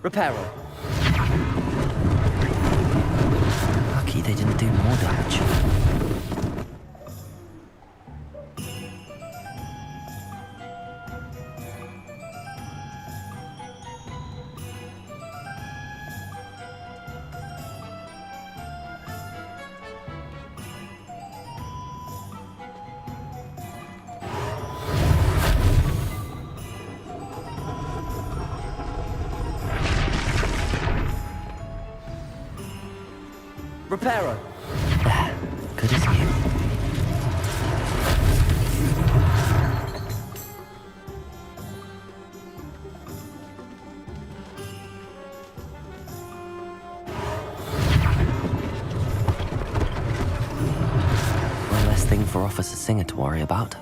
Reparo. Lucky they didn't do more damage. Reparo. There, good as new. One less thing for Officer Singer to worry about.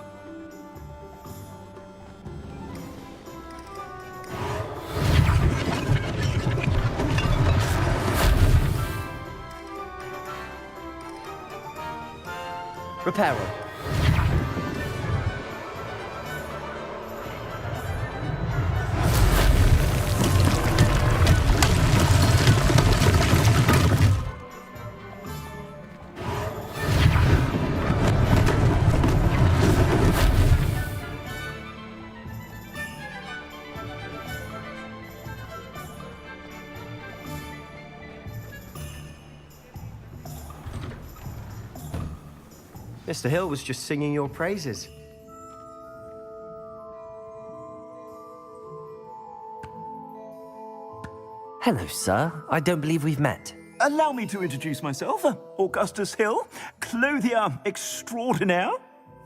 Reparo. Mr. Hill was just singing your praises. Hello, sir. I don't believe we've met. Allow me to introduce myself, Augustus Hill, clothier extraordinaire.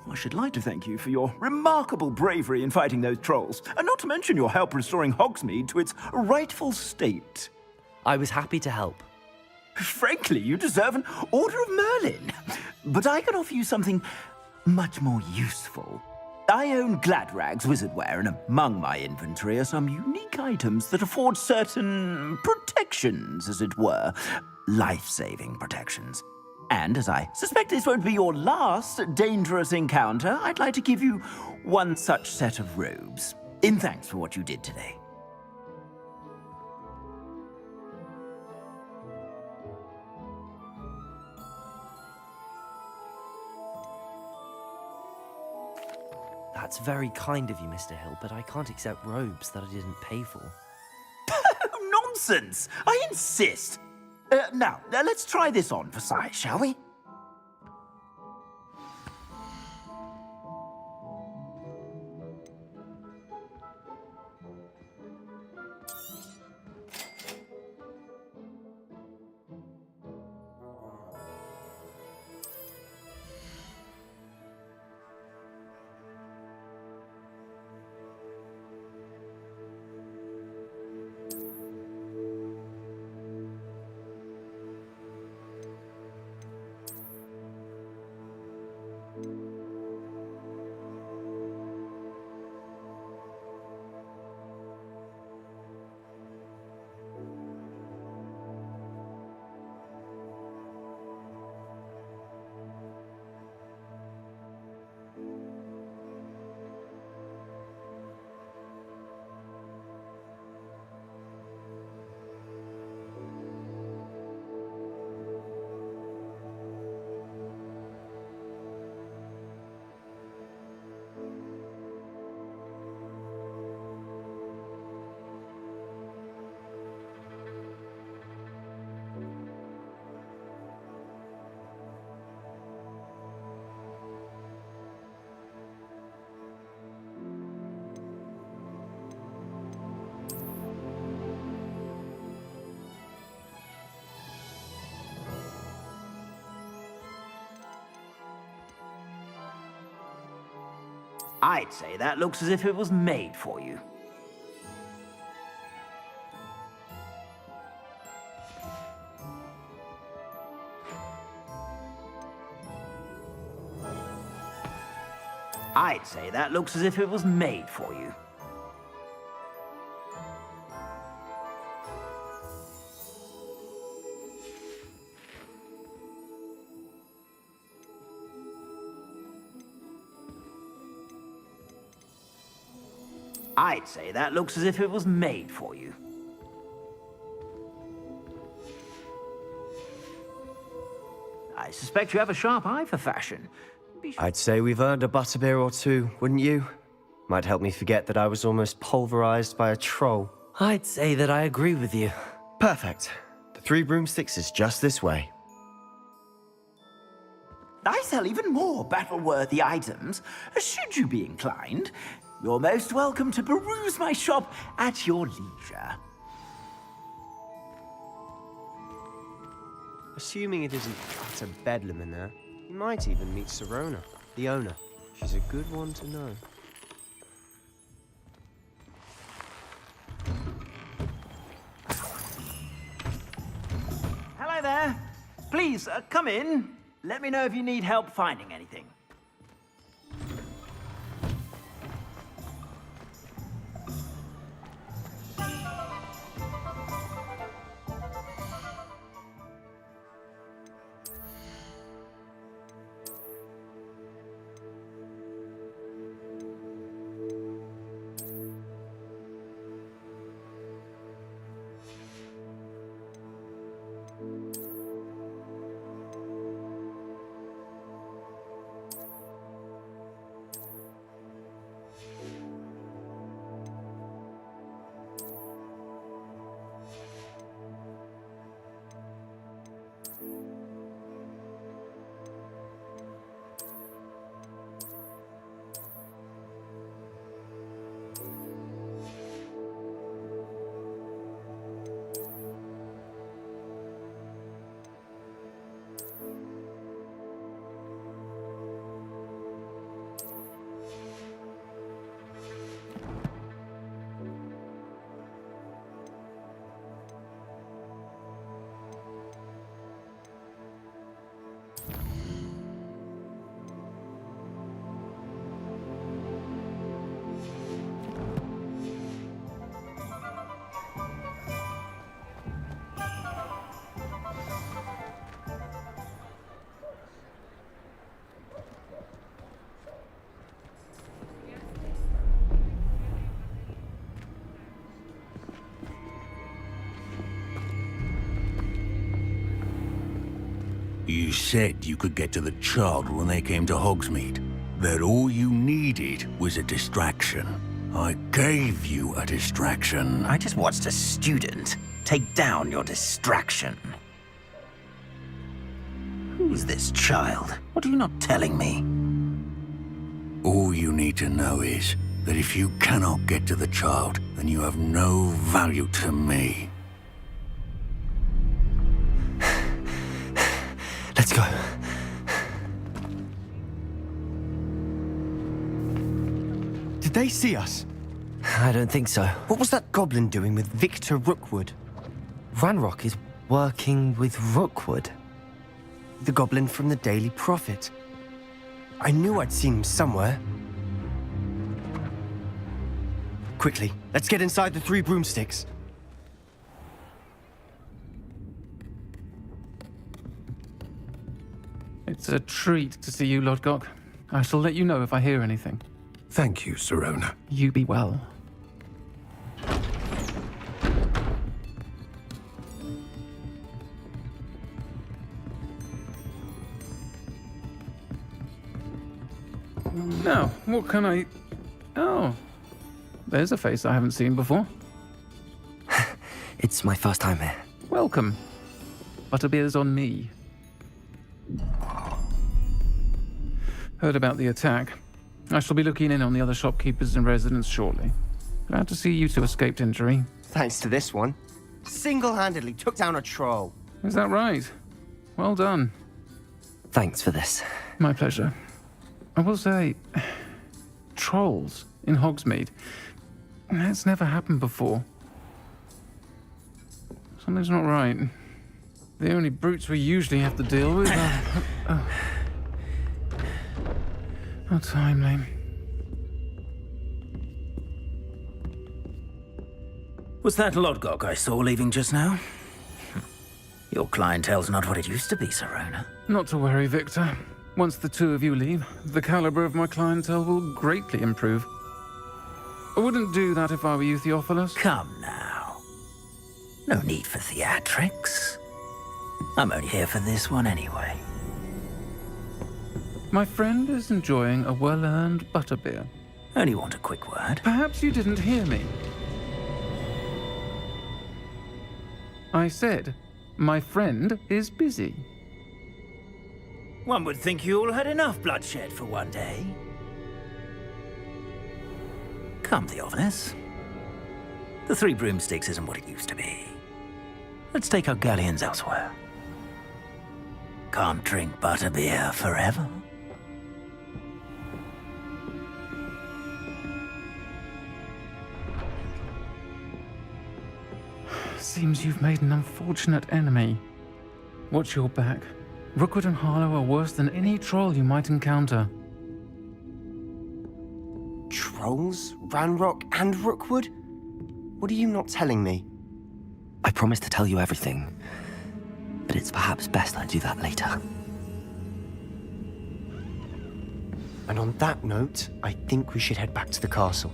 I should like to thank you for your remarkable bravery in fighting those trolls, and not to mention your help restoring Hogsmeade to its rightful state. I was happy to help. Frankly, you deserve an Order of Merlin. But I can offer you something much more useful. I own Gladrag's wizardware, and among my inventory are some unique items that afford certain protections, as it were. Life-saving protections. And as I suspect this won't be your last dangerous encounter, I'd like to give you one such set of robes, in thanks for what you did today. That's very kind of you, Mr. Hill, but I can't accept robes that I didn't pay for. Nonsense! I insist! Now, let's try this on for size, shall we? I'd say that looks as if it was made for you. I'd say that looks as if it was made for you. I'd say that looks as if it was made for you. I suspect you have a sharp eye for fashion. I'd say we've earned a butterbeer or two, wouldn't you? Might help me forget that I was almost pulverized by a troll. I'd say that I agree with you. Perfect. The 3 broomsticks is just this way. I sell even more battle-worthy items. Should you be inclined, you're most welcome to peruse my shop at your leisure. Assuming it isn't utter bedlam in there, you might even meet Sirona, the owner. She's a good one to know. Hello there. Please, come in. Let me know if you need help finding anything. You said you could get to the child when they came to Hogsmeade. That all you needed was a distraction. I gave you a distraction. I just watched a student take down your distraction. Who's this child? What are you not telling me? All you need to know is that if you cannot get to the child, then you have no value to me. Let's go. Did they see us? I don't think so. What was that goblin doing with Victor Rookwood? Ranrock is working with Rookwood. The goblin from the Daily Prophet. I knew I'd seen him somewhere. Quickly, let's get inside the 3 broomsticks. It's a treat to see you, Lodgok. I shall let you know if I hear anything. Thank you, Sirona. You be well. Now, what can I... Oh, there's a face I haven't seen before. It's my first time here. Welcome. Butterbeer's on me. Heard about the attack. I shall be looking in on the other shopkeepers and residents shortly. Glad to see you two escaped injury. Thanks to this one. Single-handedly took down a troll. Is that right? Well done. Thanks for this. My pleasure. I will say, trolls in Hogsmeade. That's never happened before. Something's not right. The only brutes we usually have to deal with are... How timely. Was that Lodgok I saw leaving just now? Your clientele's not what it used to be, Sirona. Not to worry, Victor. Once the two of you leave, the caliber of my clientele will greatly improve. I wouldn't do that if I were you, Theophilus. Come now. No need for theatrics. I'm only here for this one anyway. My friend is enjoying a well-earned butterbeer. Only want a quick word. Perhaps you didn't hear me. I said, my friend is busy. One would think you all had enough bloodshed for one day. Come, Theophilus. The Three Broomsticks isn't what it used to be. Let's take our galleons elsewhere. Can't drink butterbeer forever. Seems you've made an unfortunate enemy. Watch your back. Rookwood and Harlow are worse than any troll you might encounter. Trolls? Ranrock and Rookwood? What are you not telling me? I promise to tell you everything, but it's perhaps best I do that later. And on that note, I think we should head back to the castle.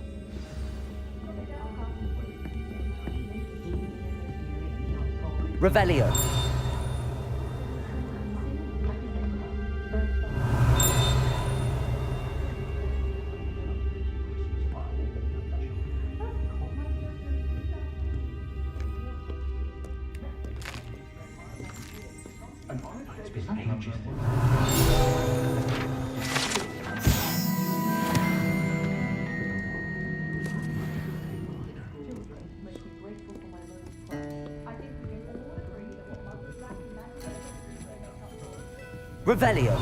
Revelio. Revelio.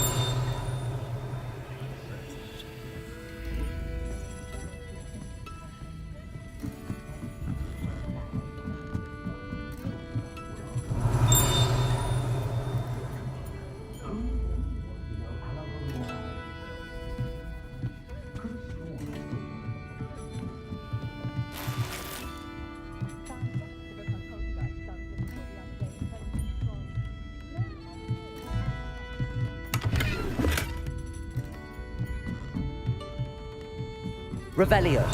Revelio.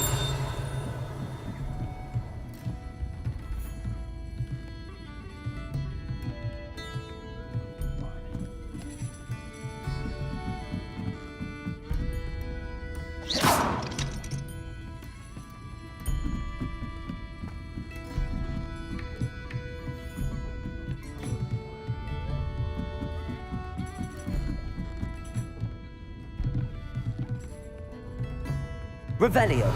Revelio.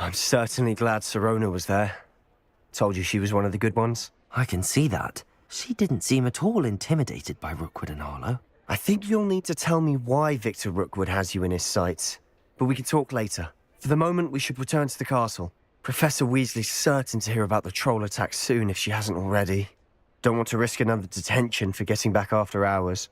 I'm certainly glad Sirona was there. Told you she was one of the good ones. I can see that. She didn't seem at all intimidated by Rookwood and Harlow. I think you'll need to tell me why Victor Rookwood has you in his sights. But we can talk later. For the moment, we should return to the castle. Professor Weasley's certain to hear about the troll attack soon if she hasn't already. Don't want to risk another detention for getting back after hours.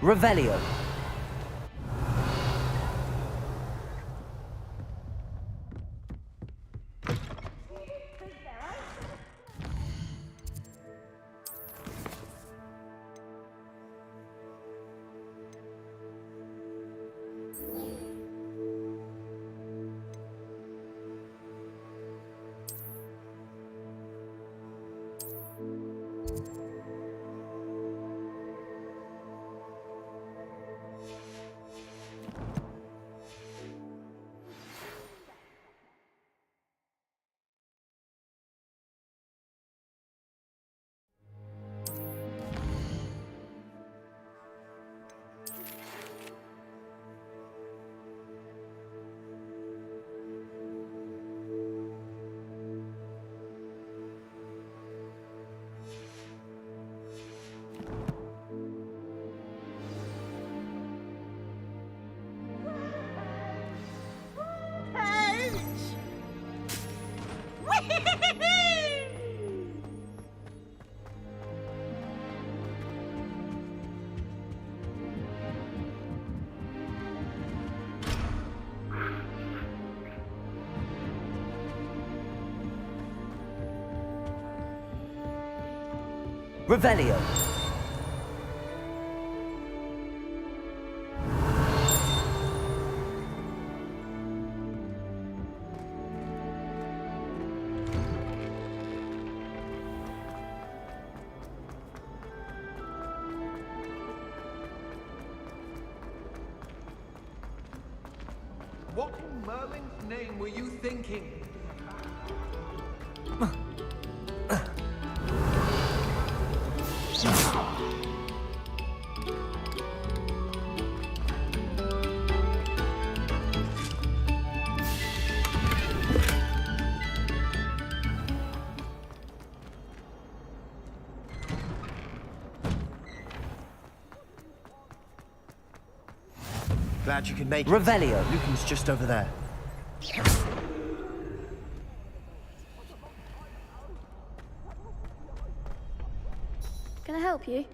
Revelio. Revelio. What in Merlin's name were you thinking? Glad you could make it. Revelio. Lucan's just over there. Can I help you?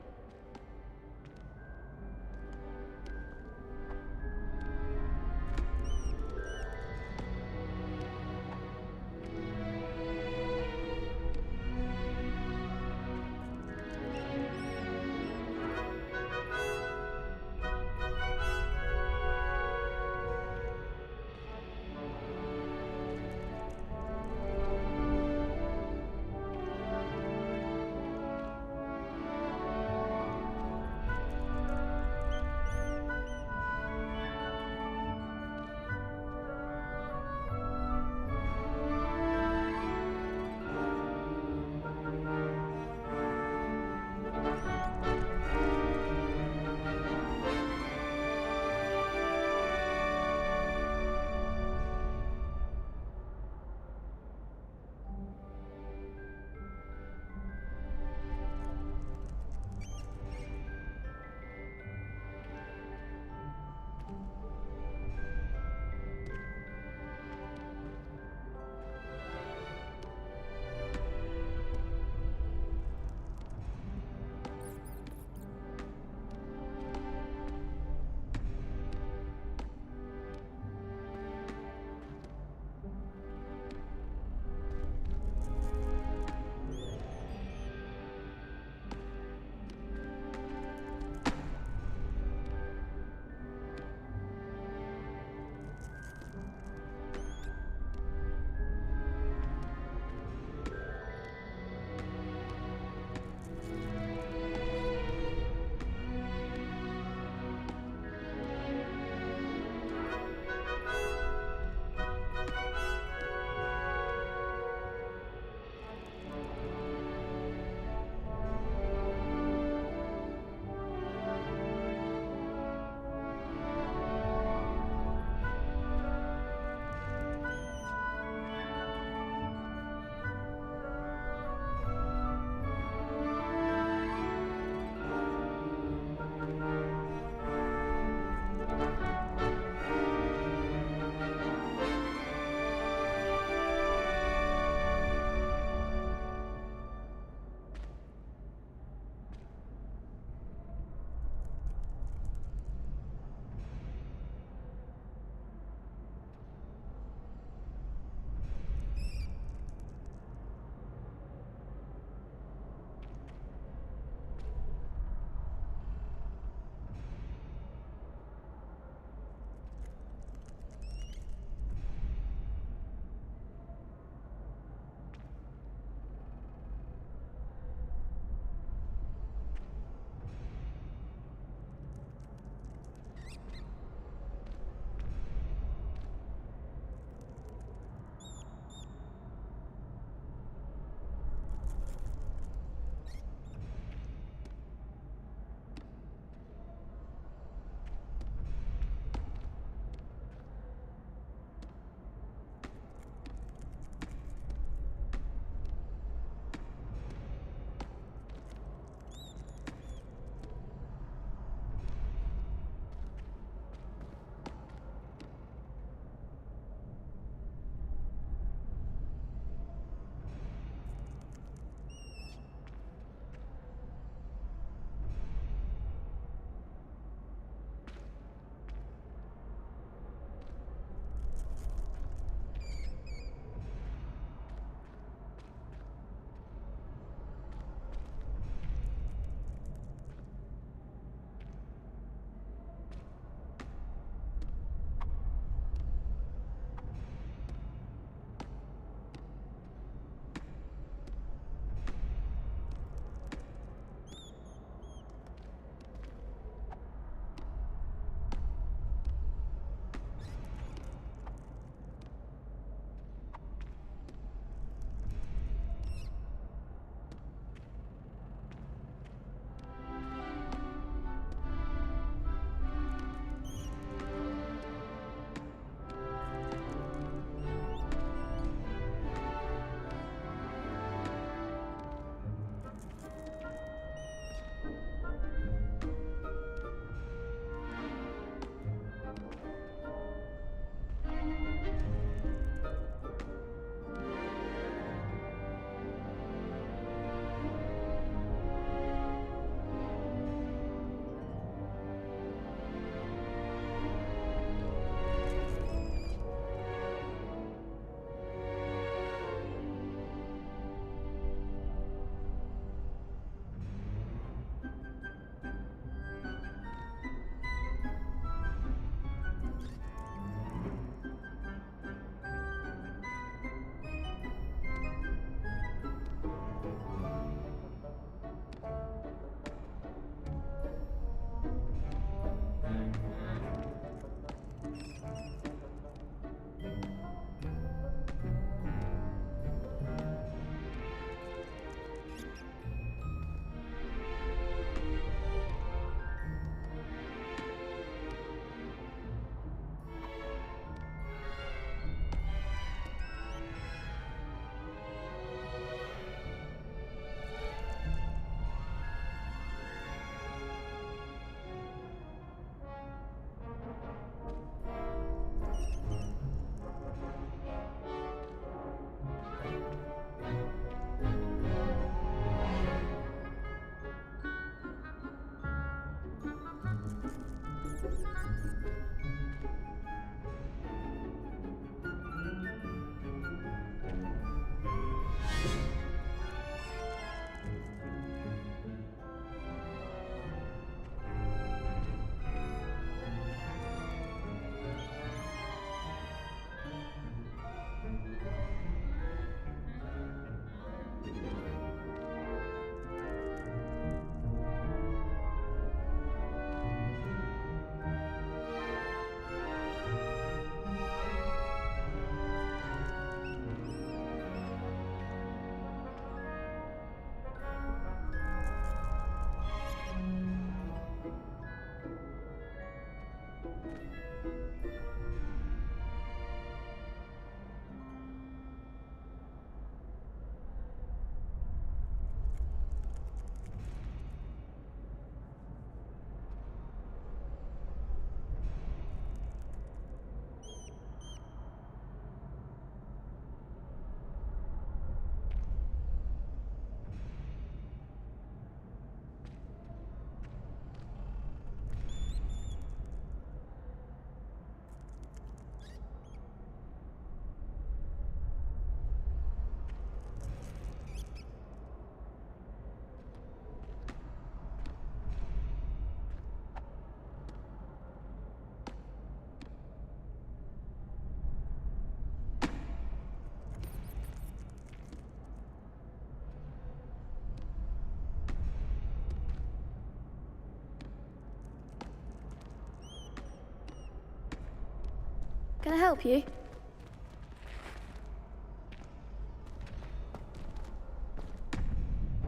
Can I help you?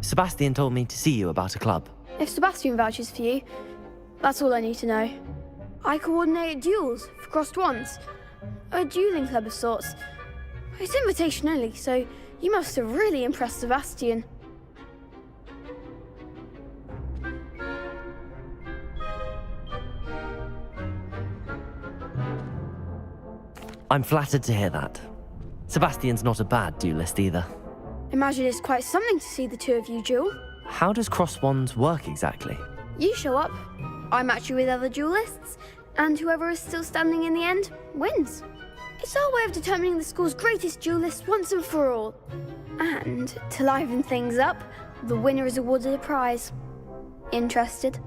Sebastian told me to see you about a club. If Sebastian vouches for you, that's all I need to know. I coordinate duels for crossed wands. A dueling club of sorts. It's invitation only, so you must have really impressed Sebastian. I'm flattered to hear that. Sebastian's not a bad duelist either. Imagine it's quite something to see the two of you duel. How does cross wands work exactly? You show up, I match you with other duelists, and whoever is still standing in the end wins. It's our way of determining the school's greatest duelist once and for all. And to liven things up, the winner is awarded a prize. Interested?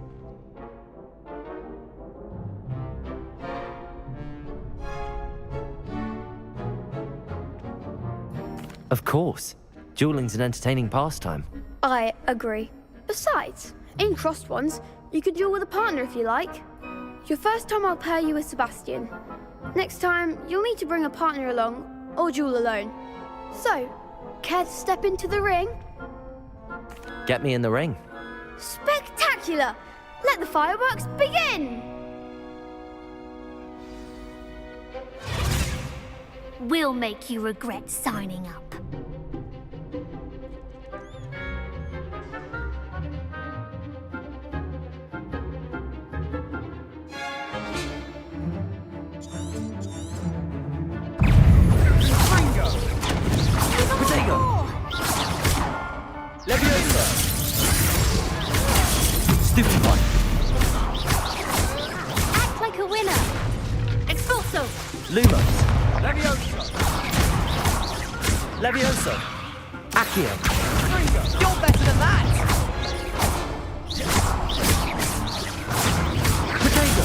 Of course. Dueling's an entertaining pastime. I agree. Besides, in crossed ones, you could duel with a partner if you like. Your first time I'll pair you with Sebastian. Next time, you'll need to bring a partner along, or duel alone. So, care to step into the ring? Get me in the ring. Spectacular! Let the fireworks begin! We'll make you regret signing up. Stupid one. Act like a winner. Expulso. Lumos. Levioso. Accio. You're better than that! Potato.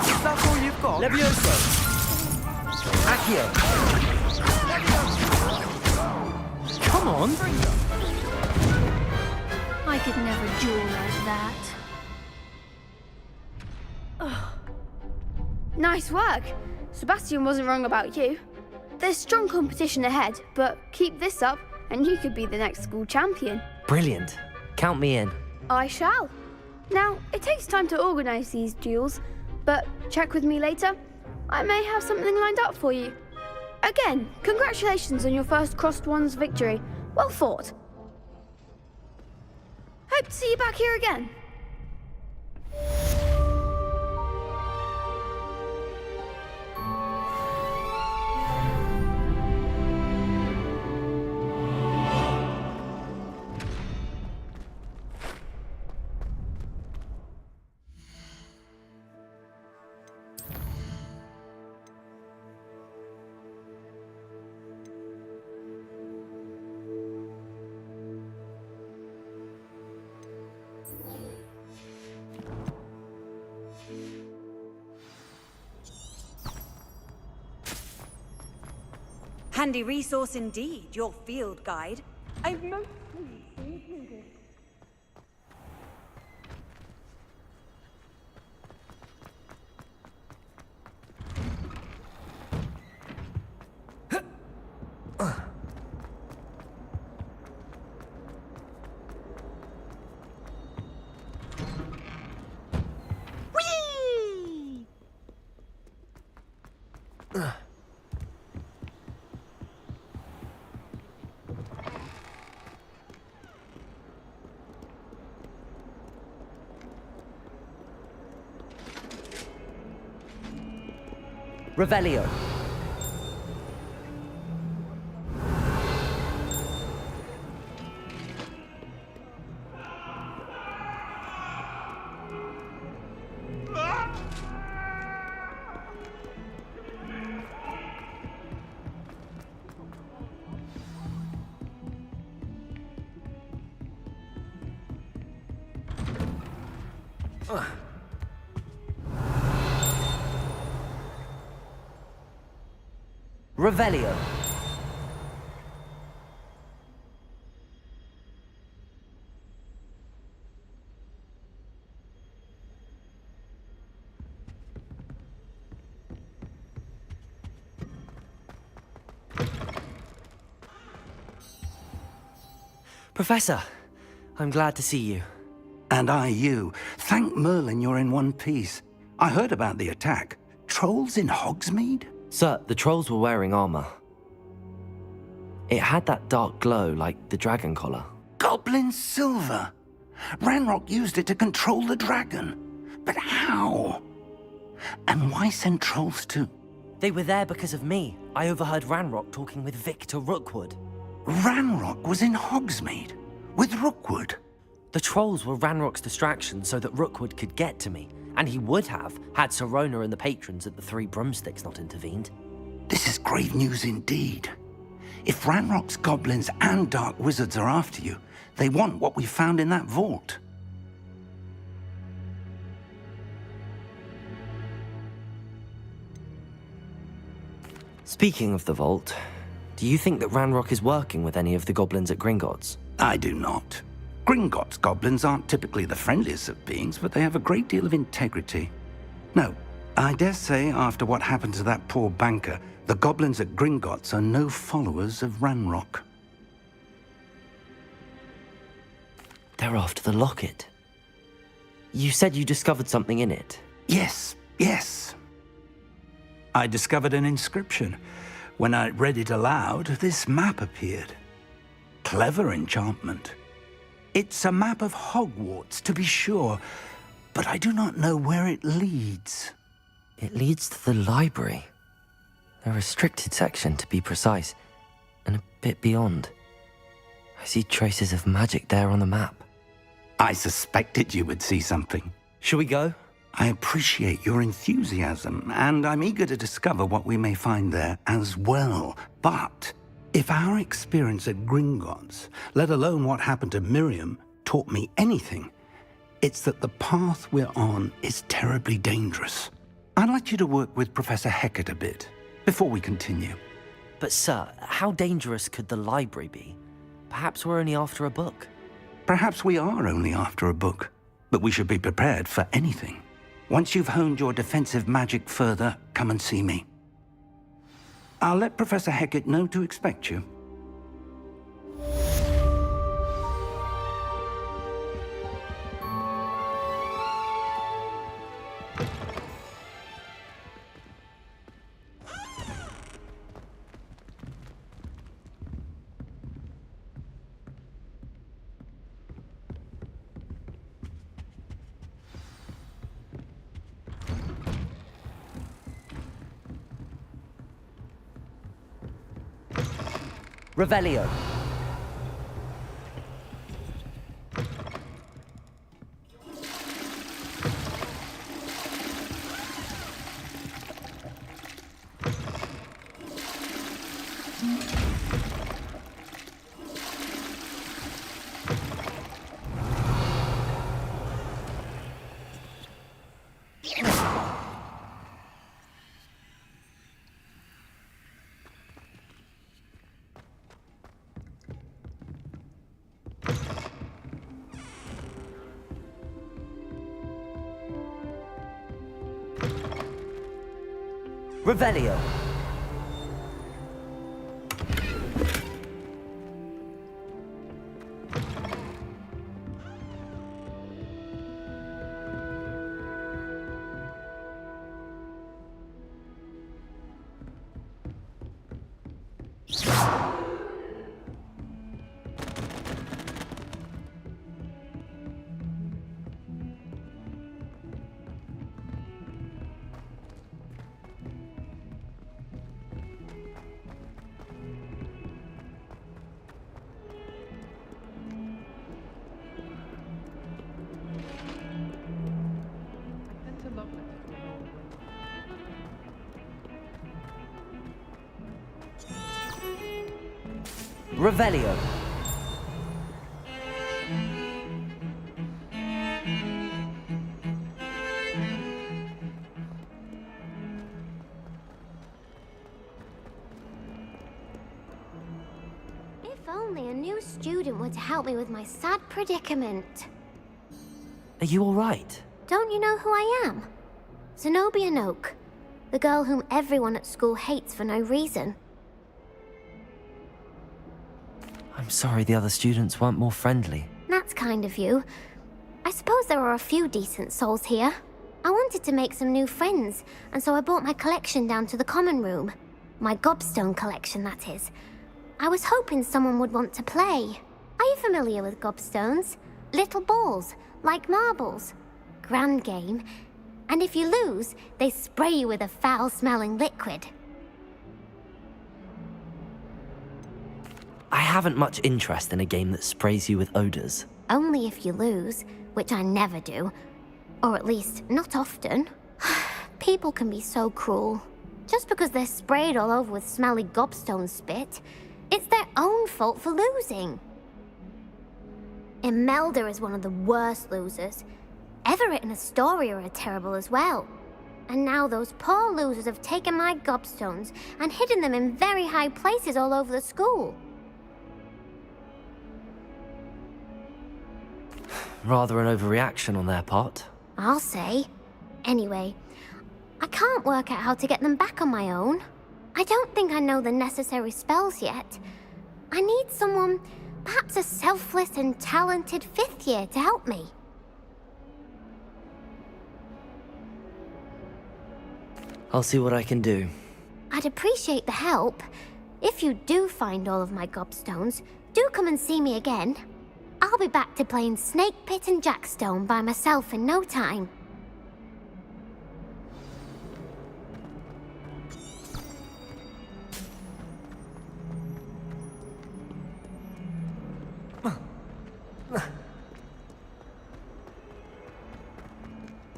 Is that all you've got? Levioso. Accio. Come on. I could never duel like that. Nice work. Sebastian wasn't wrong about you. There's strong competition ahead, but keep this up and you could be the next school champion. Brilliant. Count me in. I shall. Now, it takes time to organise these duels, but check with me later. I may have something lined up for you. Again, congratulations on your first crossed wands victory. Well fought. Hope to see you back here again. Handy resource indeed, your field guide. I've mostly included. Revelio. Revelio. Professor, I'm glad to see you. And I you. Thank Merlin you're in one piece. I heard about the attack. Trolls in Hogsmeade? Sir, the trolls were wearing armor. It had that dark glow like the dragon collar. Goblin silver! Ranrock used it to control the dragon. But how? And why send trolls to... They were there because of me. I overheard Ranrock talking with Victor Rookwood. Ranrock was in Hogsmeade? With Rookwood? The trolls were Ranrock's distraction so that Rookwood could get to me. And he would have, had Sirona and the patrons at the Three Broomsticks not intervened. This is grave news indeed. If Ranrock's goblins and dark wizards are after you, they want what we found in that vault. Speaking of the vault, do you think that Ranrock is working with any of the goblins at Gringotts? I do not. Gringotts goblins aren't typically the friendliest of beings, but they have a great deal of integrity. No, I dare say after what happened to that poor banker, the goblins at Gringotts are no followers of Ranrock. They're after the locket. You said you discovered something in it. Yes. I discovered an inscription. When I read it aloud, this map appeared. Clever enchantment. It's a map of Hogwarts, to be sure, but I do not know where it leads. It leads to the library. A restricted section, to be precise, and a bit beyond. I see traces of magic there on the map. I suspected you would see something. Shall we go? I appreciate your enthusiasm, and I'm eager to discover what we may find there as well. But if our experience at Gringotts, let alone what happened to Miriam, taught me anything, it's that the path we're on is terribly dangerous. I'd like you to work with Professor Hecat a bit before we continue. But sir, how dangerous could the library be? Perhaps we're only after a book. Perhaps we are only after a book, but we should be prepared for anything. Once you've honed your defensive magic further, come and see me. I'll let Professor Hecat know to expect you. Revelio. Revelio. Revelio. If only a new student were to help me with my sad predicament. Are you all right? Don't you know who I am? Zenobia Noak, the girl whom everyone at school hates for no reason. I'm sorry the other students weren't more friendly. That's kind of you. I suppose there are a few decent souls here. I wanted to make some new friends, and so I brought my collection down to the common room. My gobstone collection, that is. I was hoping someone would want to play. Are you familiar with gobstones? Little balls, like marbles. Grand game. And if you lose, they spray you with a foul-smelling liquid. I haven't much interest in a game that sprays you with odors. Only if you lose, which I never do. Or at least, not often. People can be so cruel. Just because they're sprayed all over with smelly gobstone spit, it's their own fault for losing. Imelda is one of the worst losers. Everett and Astoria are terrible as well. And now those poor losers have taken my gobstones and hidden them in very high places all over the school. Rather an overreaction on their part. I'll say. Anyway, I can't work out how to get them back on my own. I don't think I know the necessary spells yet. I need someone, perhaps a selfless and talented fifth year to help me. I'll see what I can do. I'd appreciate the help. If you do find all of my gobstones, do come and see me again. I'll be back to playing Snake Pit and Jackstone by myself in no time.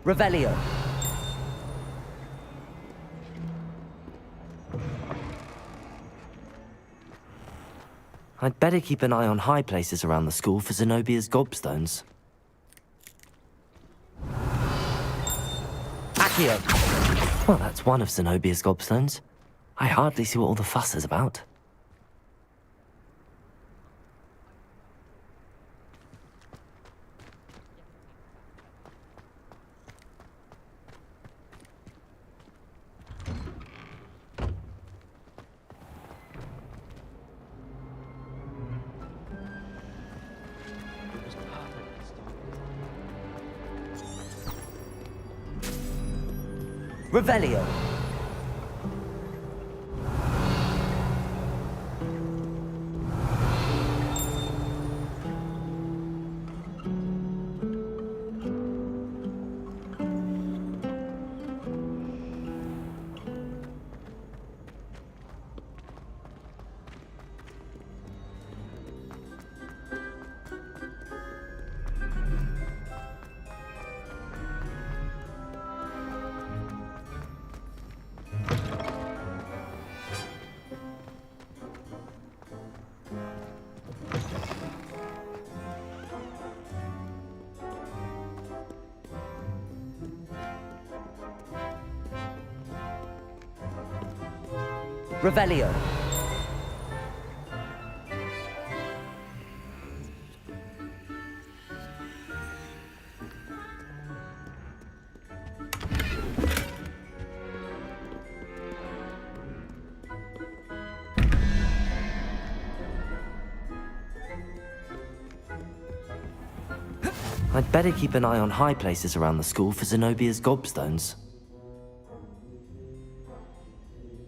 Revelio. I'd better keep an eye on high places around the school for Zenobia's gobstones. Accio. Well, that's one of Zenobia's gobstones. I hardly see what all the fuss is about. Revelio. Revelio. I'd better keep an eye on high places around the school for Zenobia's gobstones.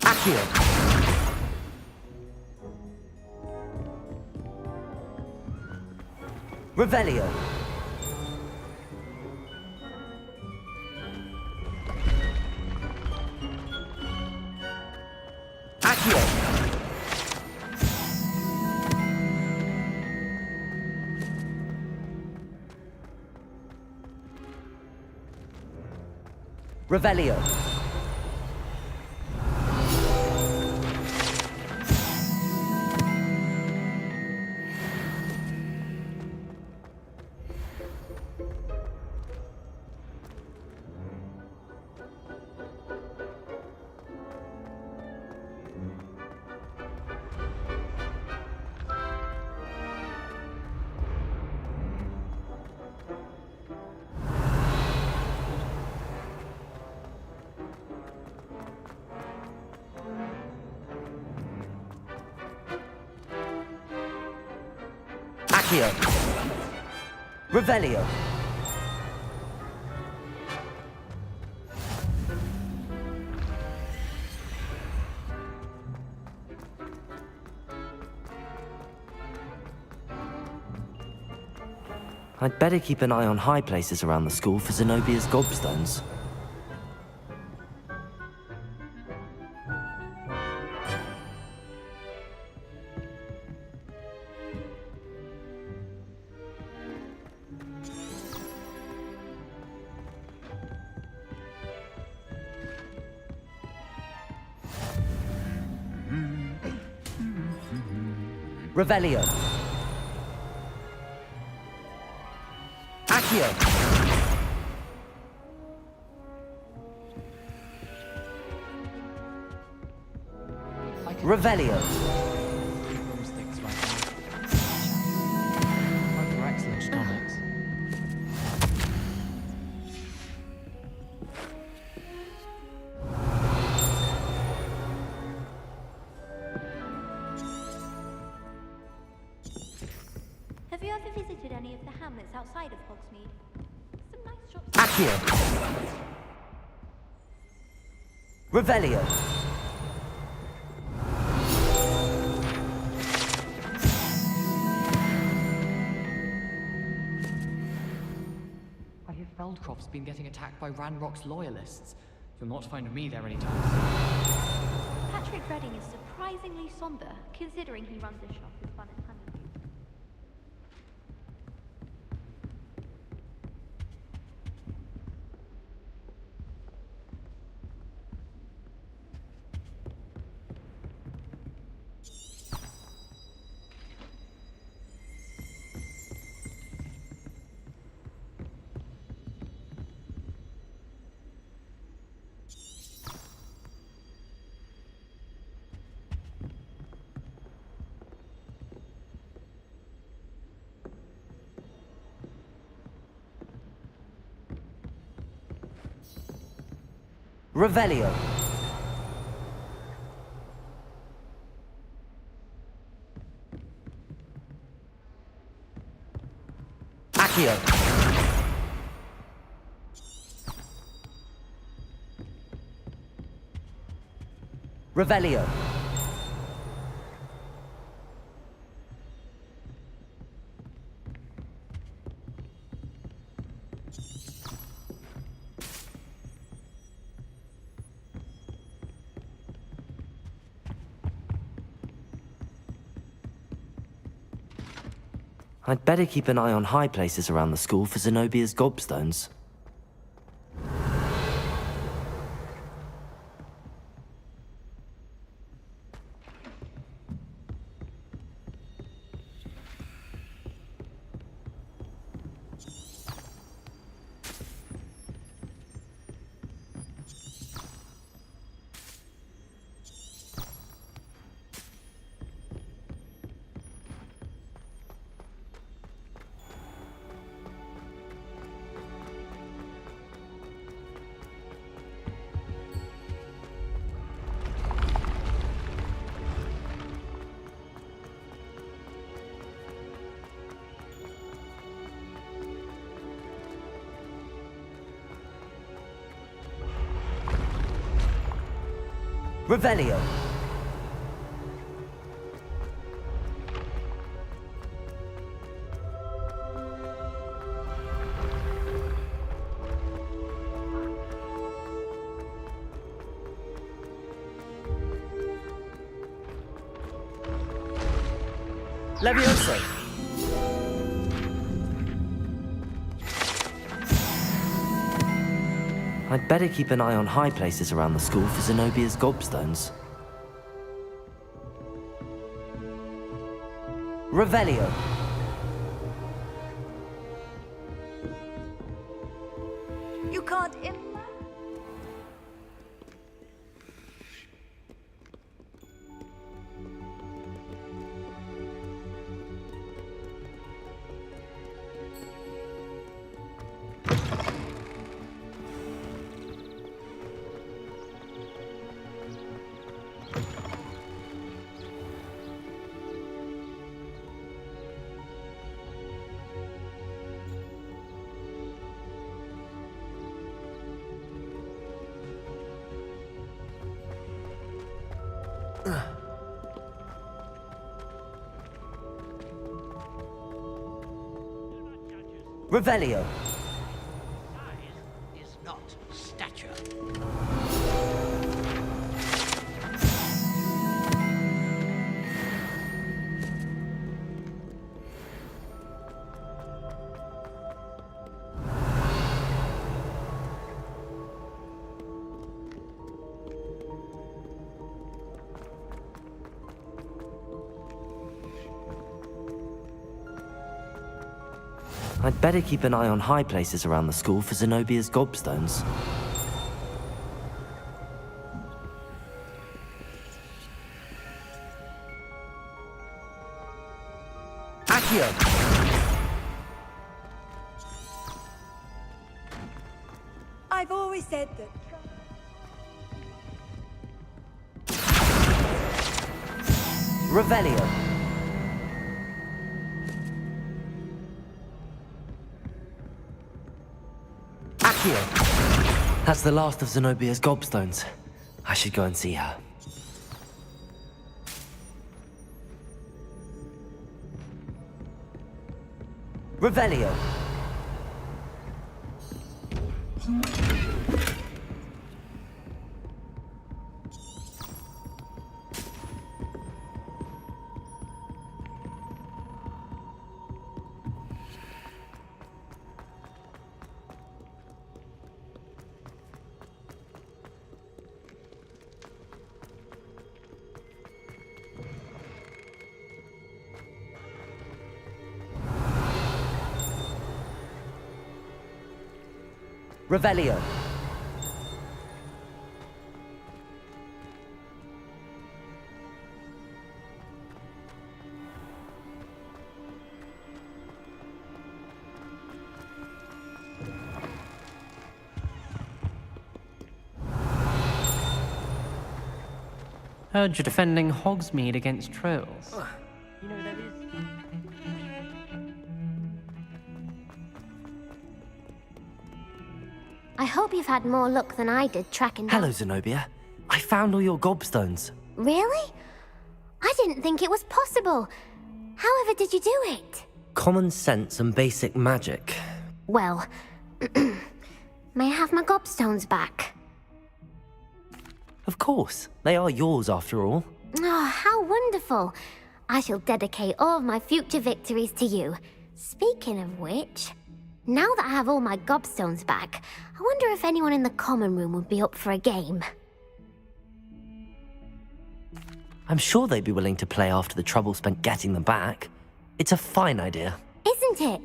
Accio. Revelio. Accio. Revelio. Accio. Revelio. I'd better keep an eye on high places around the school for Zenobia's gobstones. Revelio. Accio. Revelio. Broomsticks right now. Both are excellent tonics. Have you ever visited any of the hamlets outside of Hogsmeade? Some nice shops. Accio. Revelio. I hear Feldcroft's been getting attacked by Ranrock's loyalists. You'll not find me there anytime soon. Patrick Redding is surprisingly somber, considering he runs a shop with fun and honeydew. Revelio. Accio. Revelio. I'd better keep an eye on high places around the school for Zenobia's gobstones. Revelio. Levioso. I'd better keep an eye on high places around the school for Zenobia's gobstones. Revelio. You can't imagine. Revelio. Size is not stature. I'd better keep an eye on high places around the school for Zenobia's gobstones. Accio. I've always said that. Revelio. Accio. That's the last of Zenobia's gobstones. I should go and see her. Revelio. Revelio. Heard you're defending Hogsmeade against trolls. You know, there is... I hope you've had more luck than I did tracking down... Hello, Zenobia. I found all your gobstones. Really? I didn't think it was possible. However did you do it? Common sense and basic magic. Well, may I have my gobstones back? Of course. They are yours, after all. Oh, how wonderful. I shall dedicate all of my future victories to you. Speaking of which, now that I have all my gobstones back, I wonder if anyone in the common room would be up for a game. I'm sure they'd be willing to play after the trouble spent getting them back. It's a fine idea. Isn't it?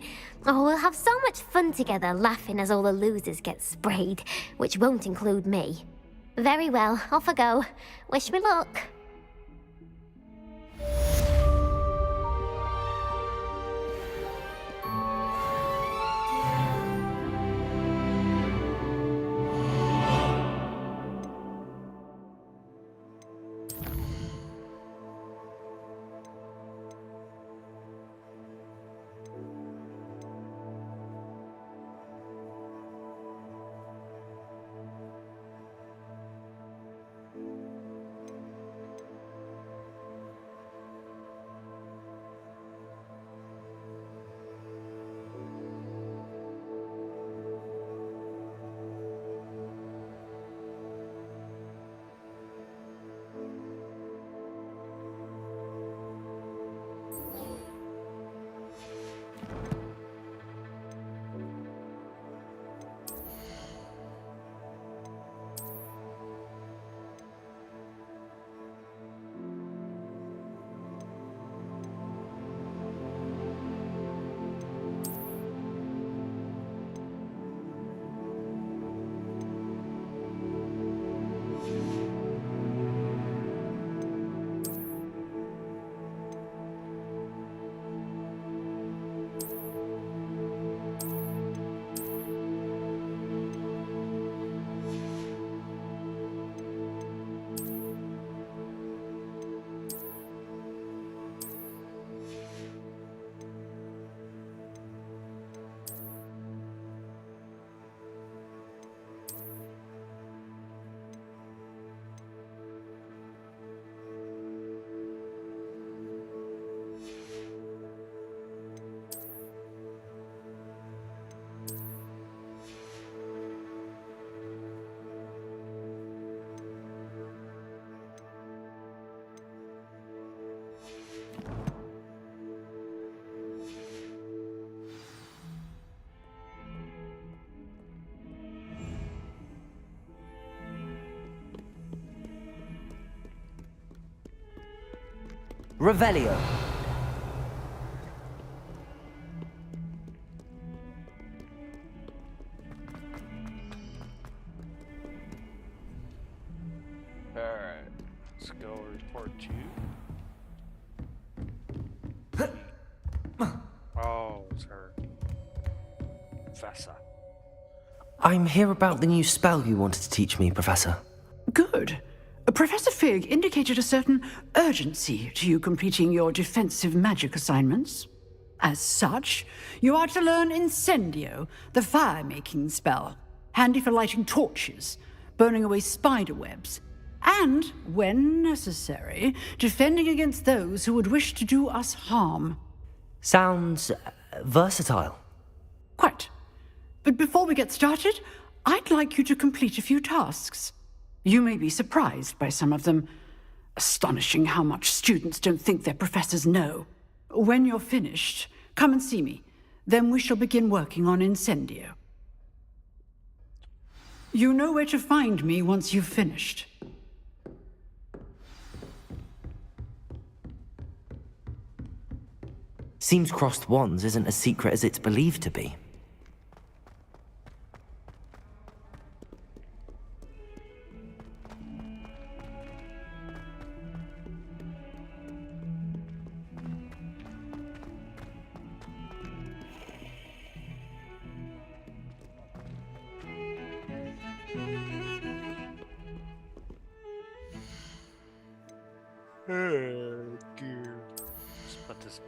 Oh, we'll have so much fun together laughing as all the losers get sprayed, which won't include me. Very well, off I go. Wish me luck. Revelio. Alright, let's go report to you. Oh, it's her. Professor. I'm here about the new spell you wanted to teach me, Professor. Good. Professor Fig indicated a certain urgency to you completing your defensive magic assignments. As such, you are to learn Incendio, the fire-making spell, handy for lighting torches, burning away spider webs, and, when necessary, defending against those who would wish to do us harm. Sounds versatile. Quite. But before we get started, I'd like you to complete a few tasks. You may be surprised by some of them. Astonishing how much students don't think their professors know. When you're finished, come and see me. Then we shall begin working on Incendio. You know where to find me once you've finished. Seems crossed wands isn't as secret as it's believed to be. Let's put this.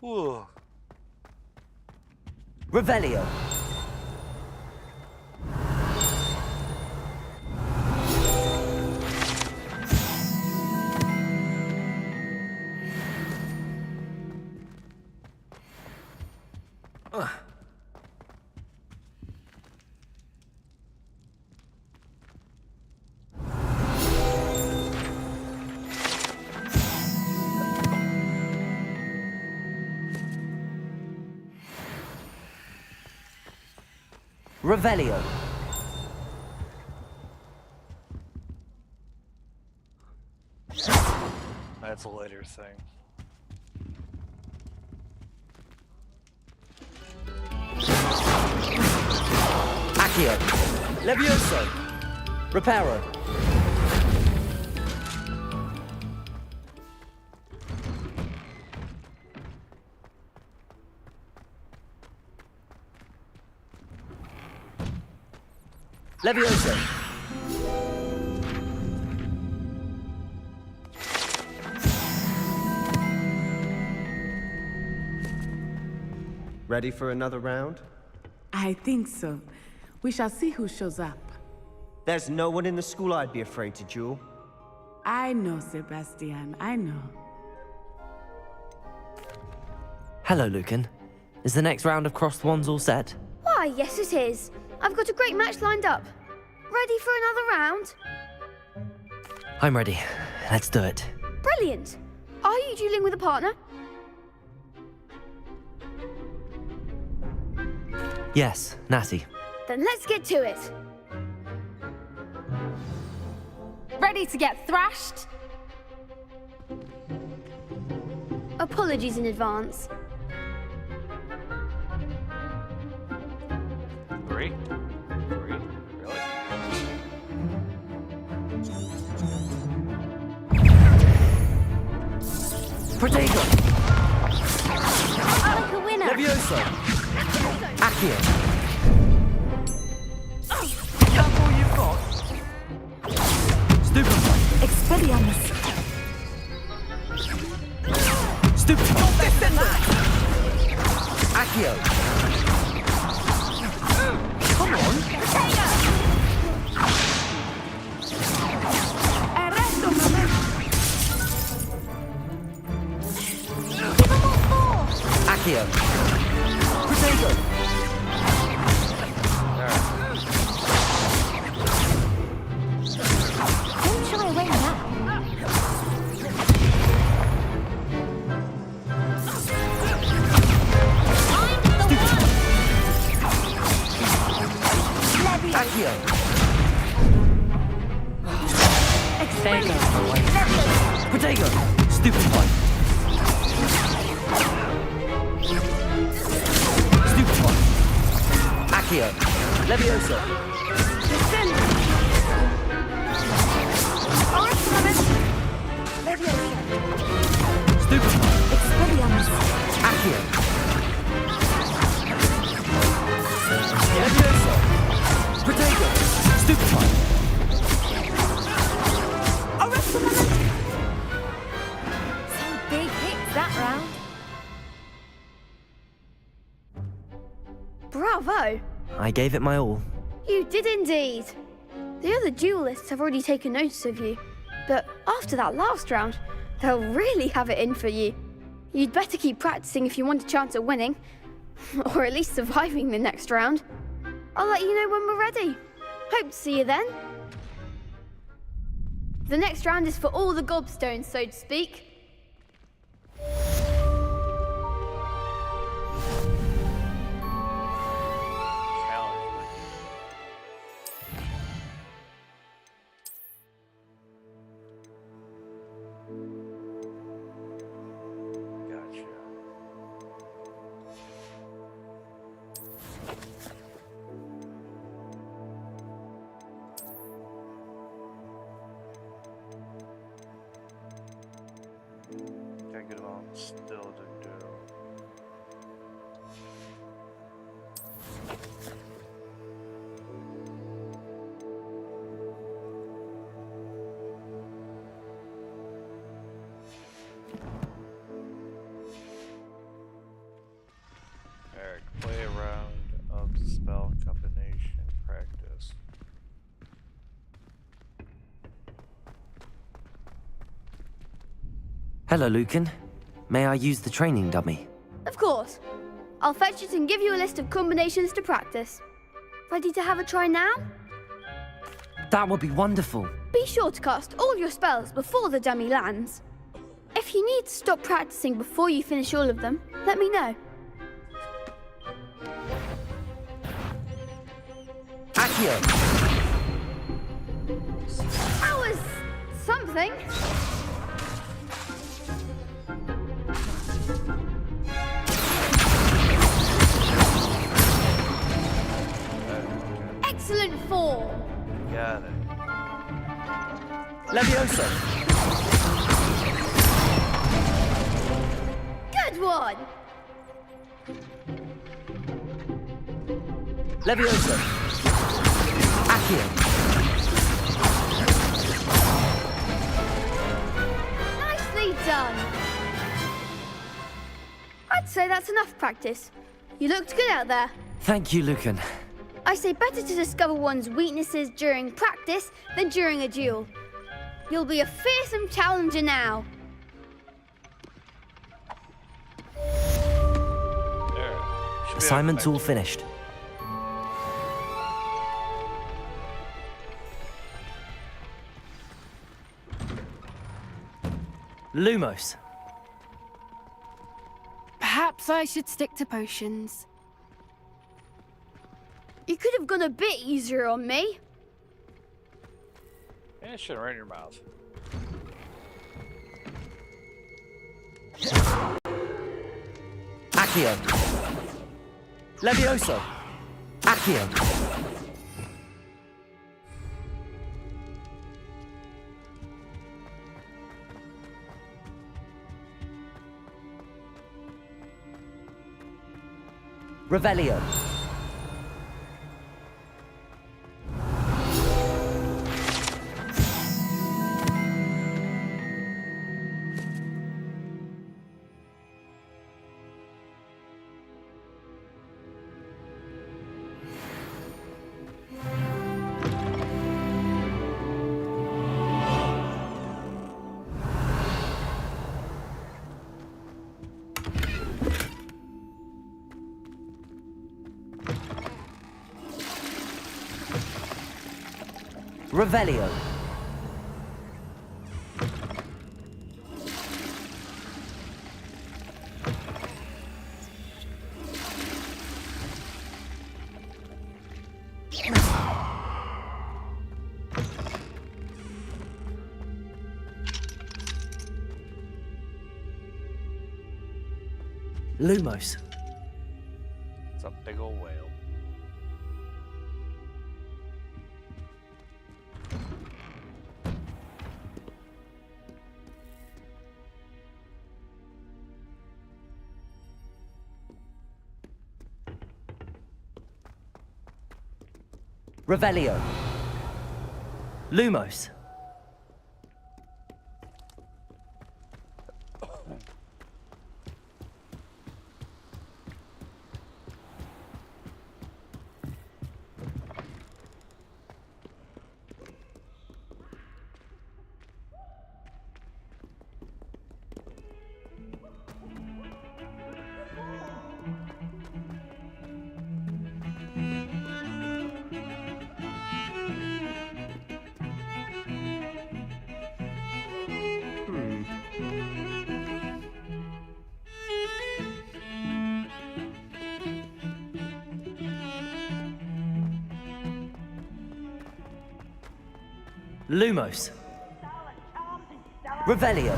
Ooh. Revelio. Revelio. That's a later thing. Accio. Levioso. Reparo. Levioso. Ready for another round? I think so. We shall see who shows up. There's no one in the school I'd be afraid to duel. I know, Sebastian, I know. Hello, Lucan. Is the next round of crossed wands all set? Why, yes it is. I've got a great match lined up. Ready for another round? I'm ready. Let's do it. Brilliant. Are you dueling with a partner? Yes, Natty. Then let's get to it. Ready to get thrashed? Apologies in advance. Three? Really? Protego. I like a winner. Levioso. Accio. Accio. Protego. Stupefy. Stupefy. Accio. Levioso. Descend. Levioso. Stupefy. Expelliarmus. Accio. Levioso. Protego. Stupefy. Some big hits that round. Bravo! I gave it my all. You did indeed. The other duelists have already taken notice of you, but after that last round, they'll really have it in for you. You'd better keep practicing if you want a chance at winning, or at least surviving the next round. I'll let you know when we're ready. Hope to see you then. The next round is for all the gobstones, so to speak. Got good on still to do. Eric, play a round of spell combination practice. Hello, Lucan. May I use the training dummy? Of course. I'll fetch it and give you a list of combinations to practice. Ready to have a try now? That would be wonderful. Be sure to cast all your spells before the dummy lands. If you need to stop practicing before you finish all of them, let me know. Accio. That was something. Excellent form. Got it. Levioso. Good one. Levioso. Accio. Nicely done. I'd say that's enough practice. You looked good out there. Thank you, Lucan. I say better to discover one's weaknesses during practice than during a duel. You'll be a fearsome challenger now. Assignment's all finished. Lumos. Perhaps I should stick to potions. You could have gone a bit easier on me. And it shouldn't right in your mouth. Accio. Levioso. Accio. Revelio. Revelio. Lumos. It's a big old whale. Revelio. Lumos. Lumos. Revelio.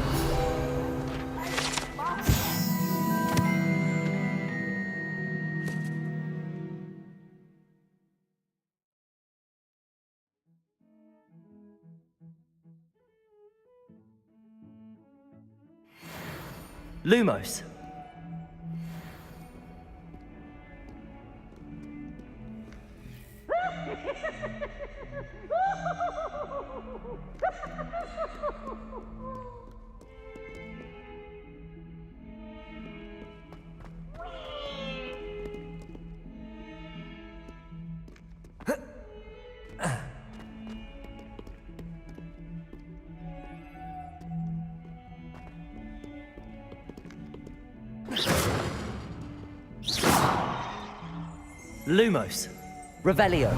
Lumos. Lumos. Revelio.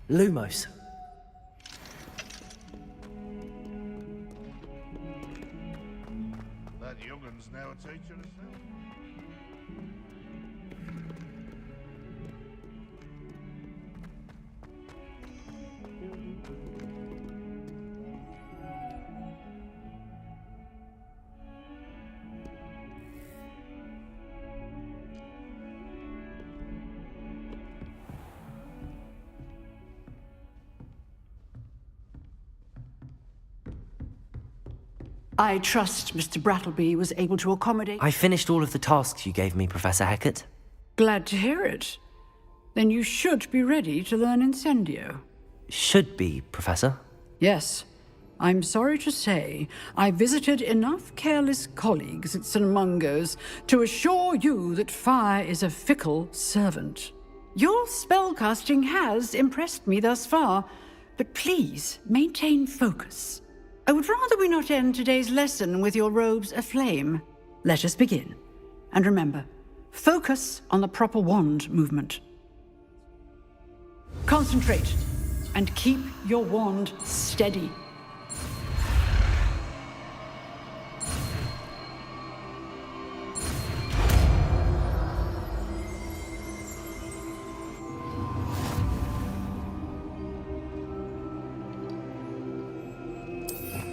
Lumos. That youngun's now a teacher herself. I trust Mr. Brattleby was able to accommodate... I finished all of the tasks you gave me, Professor Hecat. Glad to hear it. Then you should be ready to learn Incendio. Should be, Professor. Yes. I'm sorry to say, I visited enough careless colleagues at St. Mungo's to assure you that fire is a fickle servant. Your spellcasting has impressed me thus far, but please maintain focus. I would rather we not end today's lesson with your robes aflame. Let us begin. And remember, focus on the proper wand movement. Concentrate, and keep your wand steady.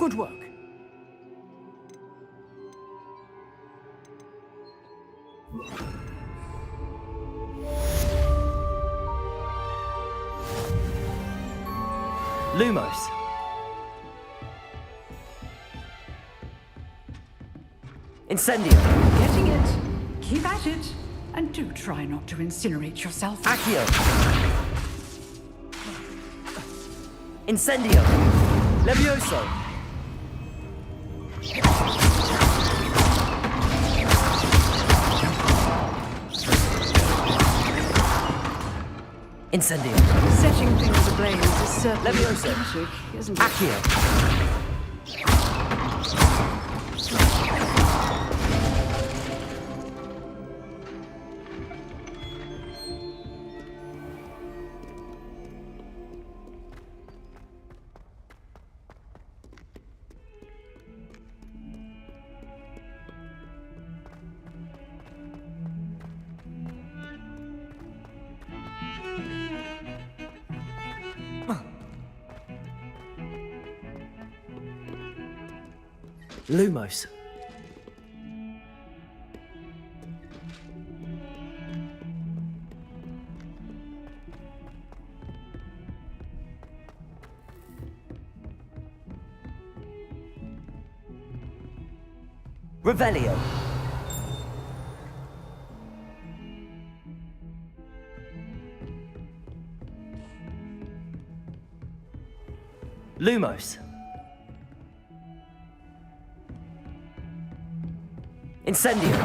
Good work. Lumos. Incendio. Getting it. Keep at it. And do try not to incinerate yourself. Accio. Incendio. Levioso. Incendio. Setting things ablaze is certainly Levioso. magic, isn't it? Accio. Lumos. Revelio. Lumos. Incendio.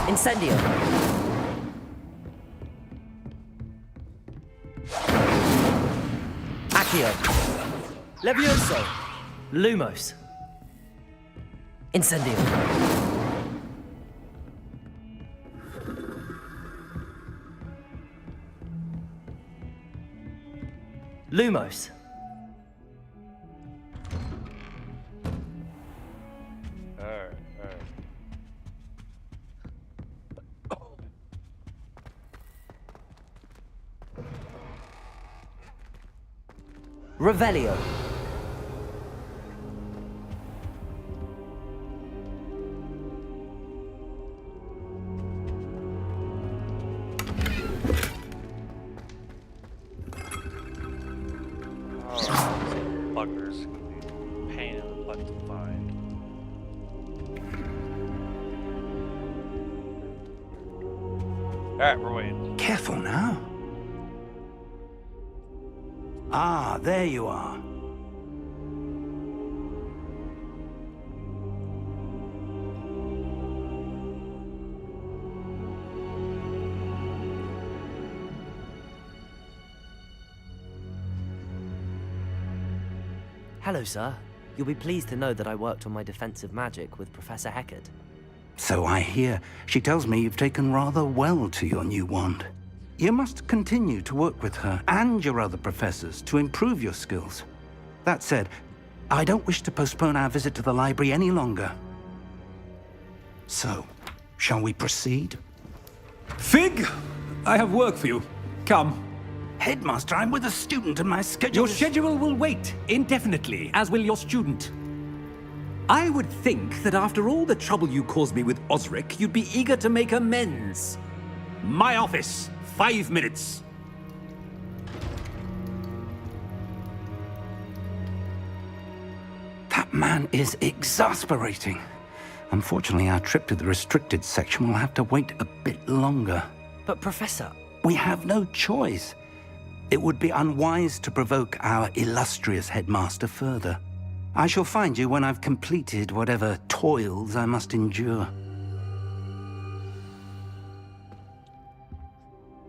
Incendio. Accio. Levioso. Lumos. Incendio. Lumos. Alright. Revelio. Buggers would be a pain in the butt to find. Alright, we're waiting. Careful now. Ah, there you are. Hello, sir. You'll be pleased to know that I worked on my defensive magic with Professor Heckard. So I hear. She tells me you've taken rather well to your new wand. You must continue to work with her and your other professors to improve your skills. That said, I don't wish to postpone our visit to the library any longer. So, shall we proceed? Fig! I have work for you. Come. Headmaster, I'm with a student and my schedule Your schedule will wait indefinitely, as will your student. I would think that after all the trouble you caused me with Osric, you'd be eager to make amends. My office, 5 minutes. That man is exasperating. Unfortunately, our trip to the restricted section will have to wait a bit longer. But, Professor... We have no choice. It would be unwise to provoke our illustrious headmaster further. I shall find you when I've completed whatever toils I must endure.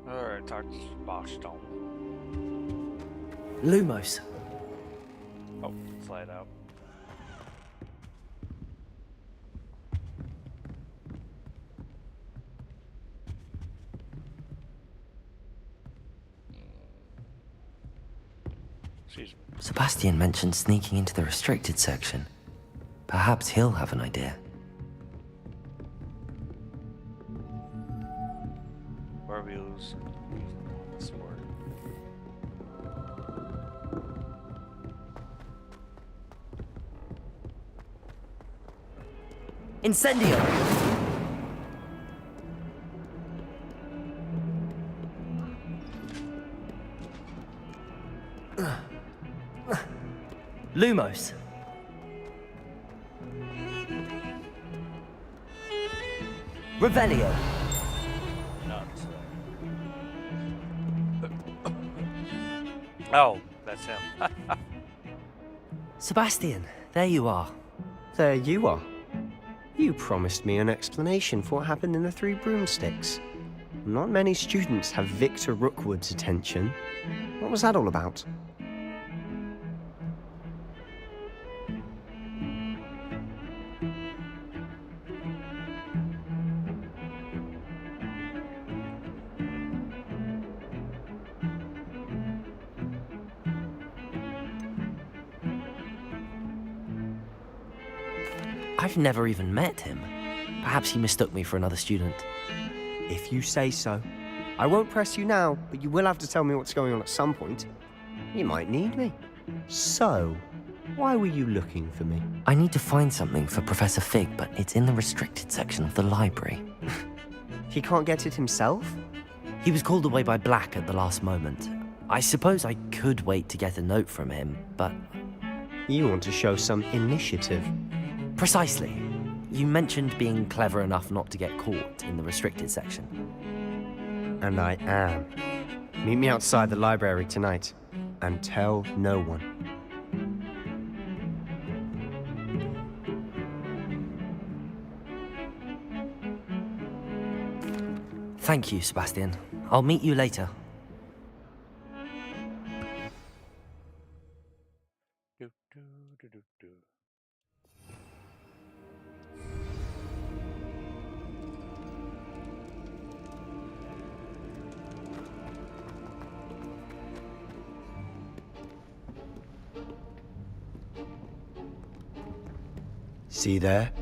Alright, talk to Bachstone. Lumos. Oh, slide out. Sebastian mentioned sneaking into the restricted section. Perhaps he'll have an idea. Where we lose sport. Incendio. Lumos. Revelio. Nuts. Oh, that's him. Sebastian, there you are. There you are. You promised me an explanation for what happened in the Three Broomsticks. Not many students have Victor Rookwood's attention. What was that all about? I've never even met him. Perhaps he mistook me for another student. If you say so. I won't press you now, but you will have to tell me what's going on at some point. You might need me. So, why were you looking for me? I need to find something for Professor Fig, but it's in the restricted section of the library. He can't get it himself? He was called away by Black at the last moment. I suppose I could wait to get a note from him, but... You want to show some initiative. Precisely. You mentioned being clever enough not to get caught in the restricted section. And I am. Meet me outside the library tonight, and tell no one. Thank you, Sebastian. I'll meet you later. See there?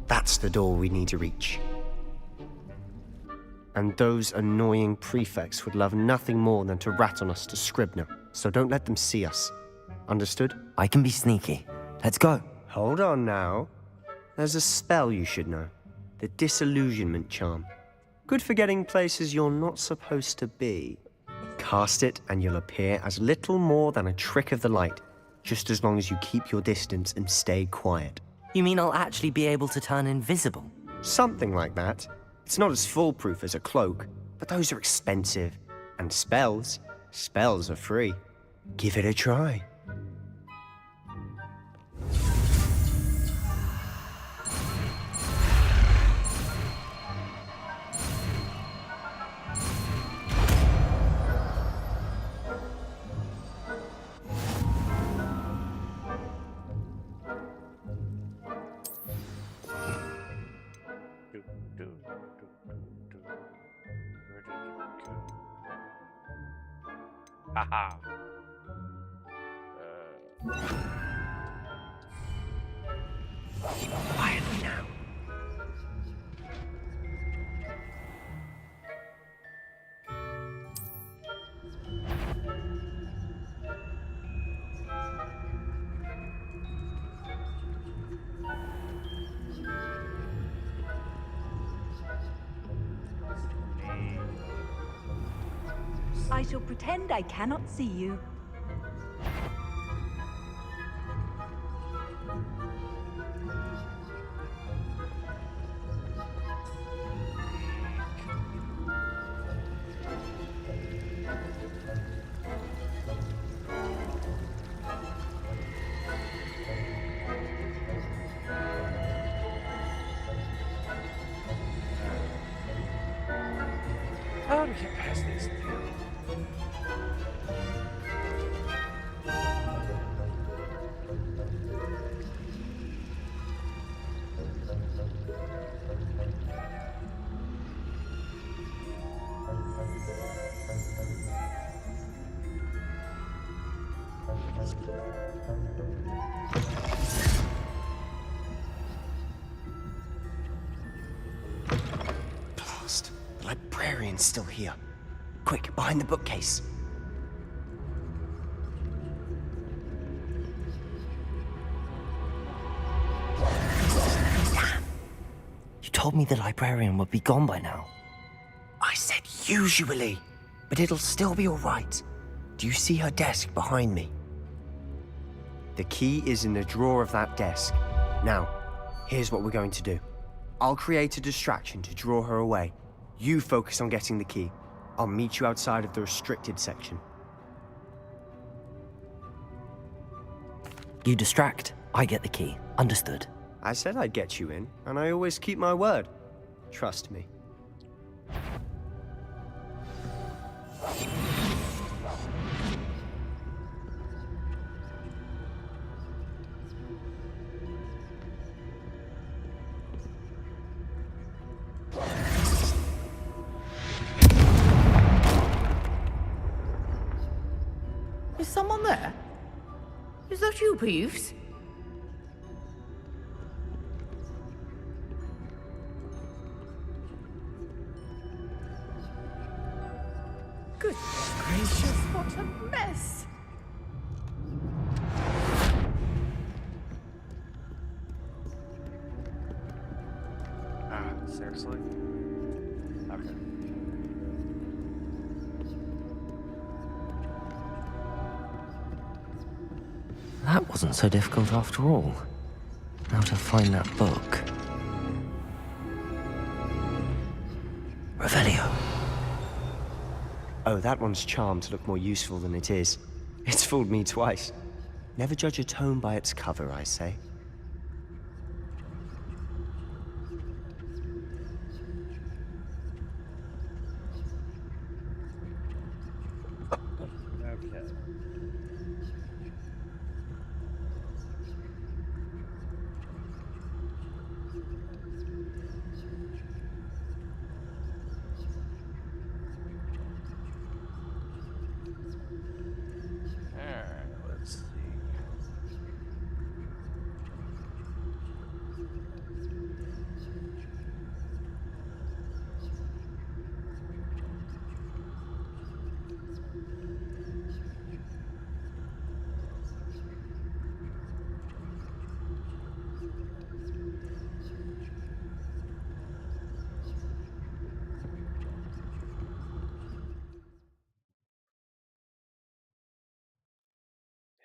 That's the door we need to reach. And those annoying prefects would love nothing more than to rat on us to Scribner, so don't let them see us. Understood? I can be sneaky. Let's go. Hold on now. There's a spell you should know. The Disillusionment Charm. Good for getting places you're not supposed to be. Cast it and you'll appear as little more than a trick of the light, just as long as you keep your distance and stay quiet. You mean I'll actually be able to turn invisible? Something like that. It's not as foolproof as a cloak, but those are expensive. And spells are free. Give it a try. Haha. Quietly now. I shall pretend I cannot see you. How do we get past this thing? Blast. The librarian's still here. Quick, behind the bookcase. You told me the librarian would be gone by now. I said usually, but it'll still be all right. Do you see her desk behind me? The key is in the drawer of that desk. Now, here's what we're going to do. I'll create a distraction to draw her away. You focus on getting the key. I'll meet you outside of the restricted section. You distract, I get the key. Understood. I said I'd get you in, and I always keep my word. Trust me. Is someone there? Is that you, Peeves? Good gracious, what a mess! Seriously? Okay. That wasn't so difficult after all. Now to find that book. Revelio. Oh, that one's charmed to look more useful than it is. It's fooled me twice. Never judge a tome by its cover, I say. Okay. Alright, let's see.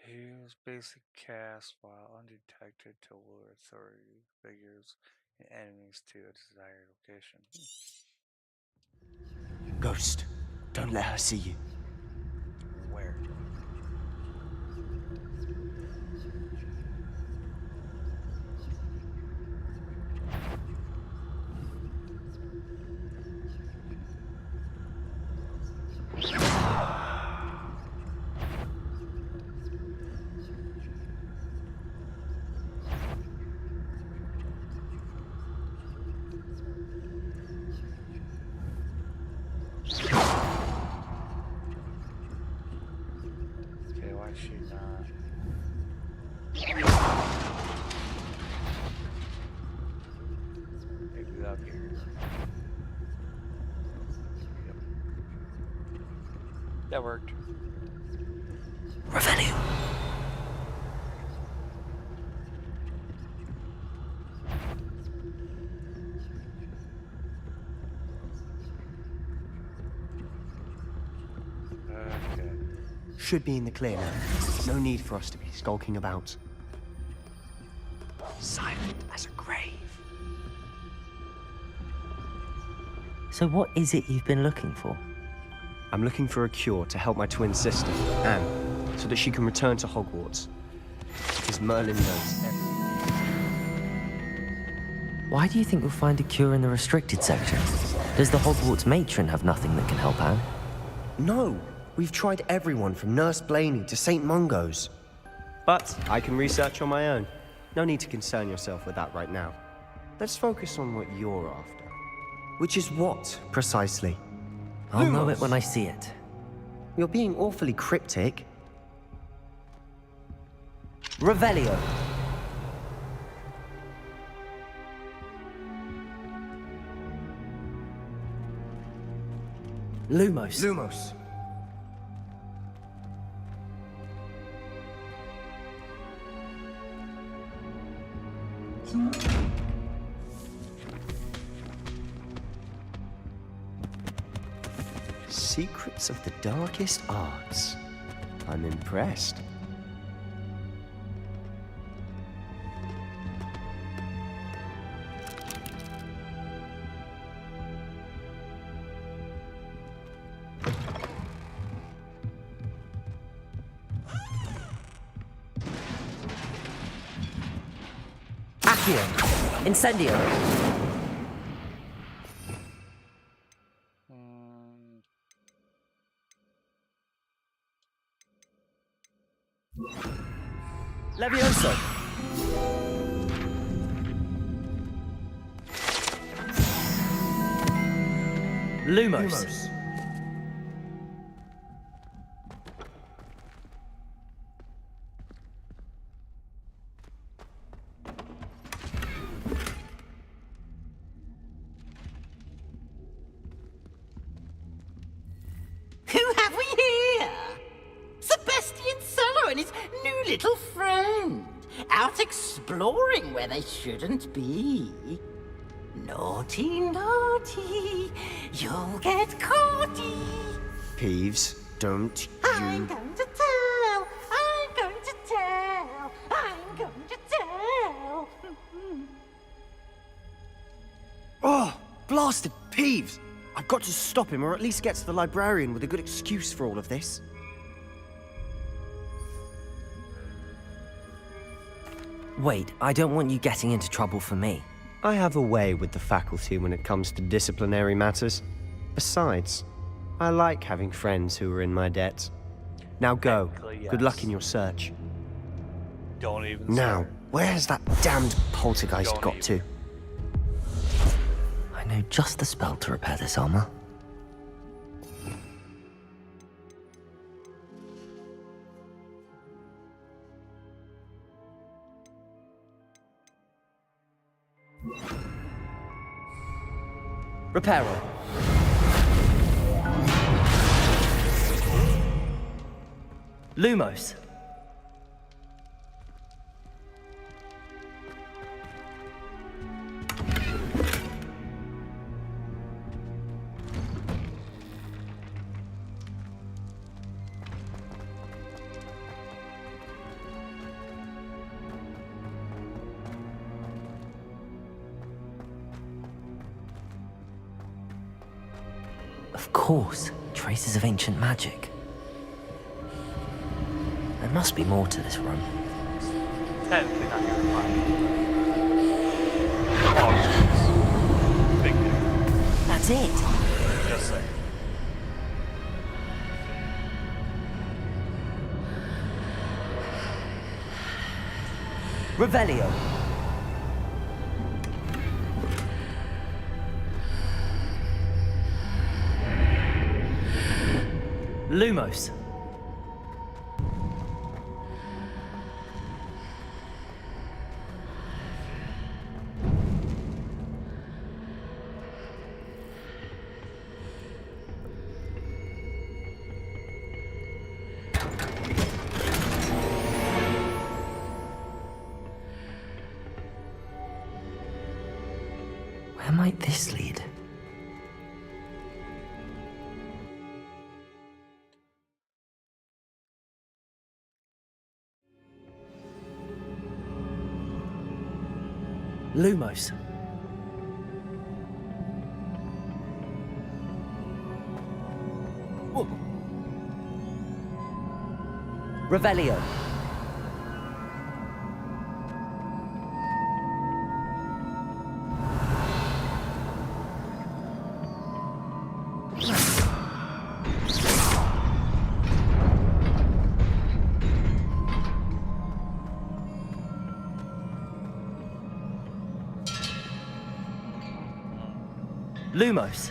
Use basic cast while undetected to lure authority figures and enemies to a desired location. Ghost, don't let her see you. Where? Okay, why is she not? Maybe up here. Yep. That worked. Revelio. Okay. Should be in the clear now. No need for us to be skulking about. Silent as a grave. So what is it you've been looking for? I'm looking for a cure to help my twin sister, Anne, so that she can return to Hogwarts. Because Merlin knows everything. Why do you think you'll find a cure in the restricted section? Does the Hogwarts matron have nothing that can help Anne? No! We've tried everyone from Nurse Blaney to St. Mungo's. But I can research on my own. No need to concern yourself with that right now. Let's focus on what you're after. Which is what, precisely? I'll know it when I see it. You're being awfully cryptic. Revelio. Lumos. Lumos. Secrets of the darkest arts. I'm impressed. Accio. Incendio. Levioso. Lumos. Who have we here? Sebastian Solo and his new little friend, out exploring where they shouldn't be. Naughty, naughty, you'll get caughty. Peeves, don't I'm you... going to tell, I'm going to tell, I'm going to tell. Oh, blasted Peeves! I've got to stop him, or at least get to the librarian with a good excuse for all of this. Wait, I don't want you getting into trouble for me. I have a way with the faculty when it comes to disciplinary matters. Besides, I like having friends who are in my debt. Now go. Technically, Good luck yes. in your search. Don't even Now, start. where's that damned poltergeist Don't got to? I know just the spell to repair this armor. Reparo. Lumos. Of course, traces of ancient magic. There must be more to this room. Technically not your Oh, big deal. That's it. Just saying. Revelio. Lumos. Where might this lead? Lumos. Revelio. Lumos.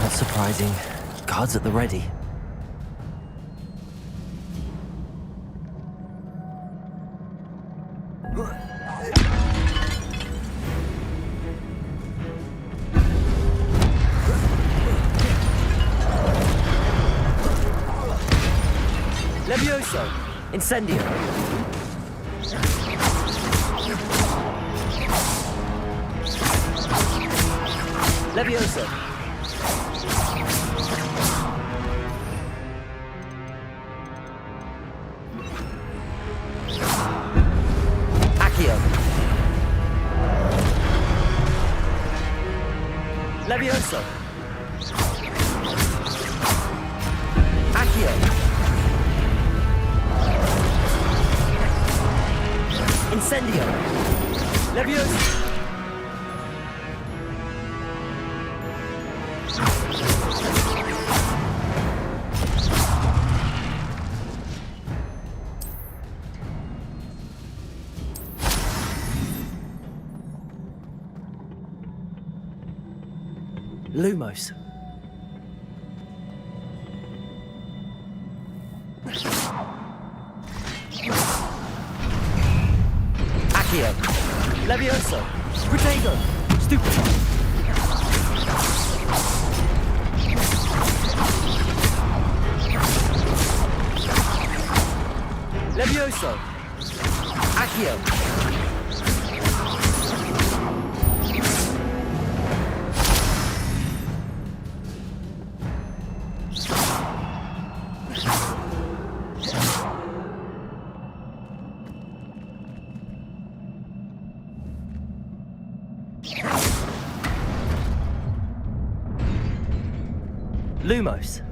Not surprising. Guards at the ready. Levioso. Incendio. Levioso. Accio. Levioso. Accio. Incendio. Levioso. Lumos. Accio. Levioso. Protego. Stupefy. Levioso! Accio! Lumos.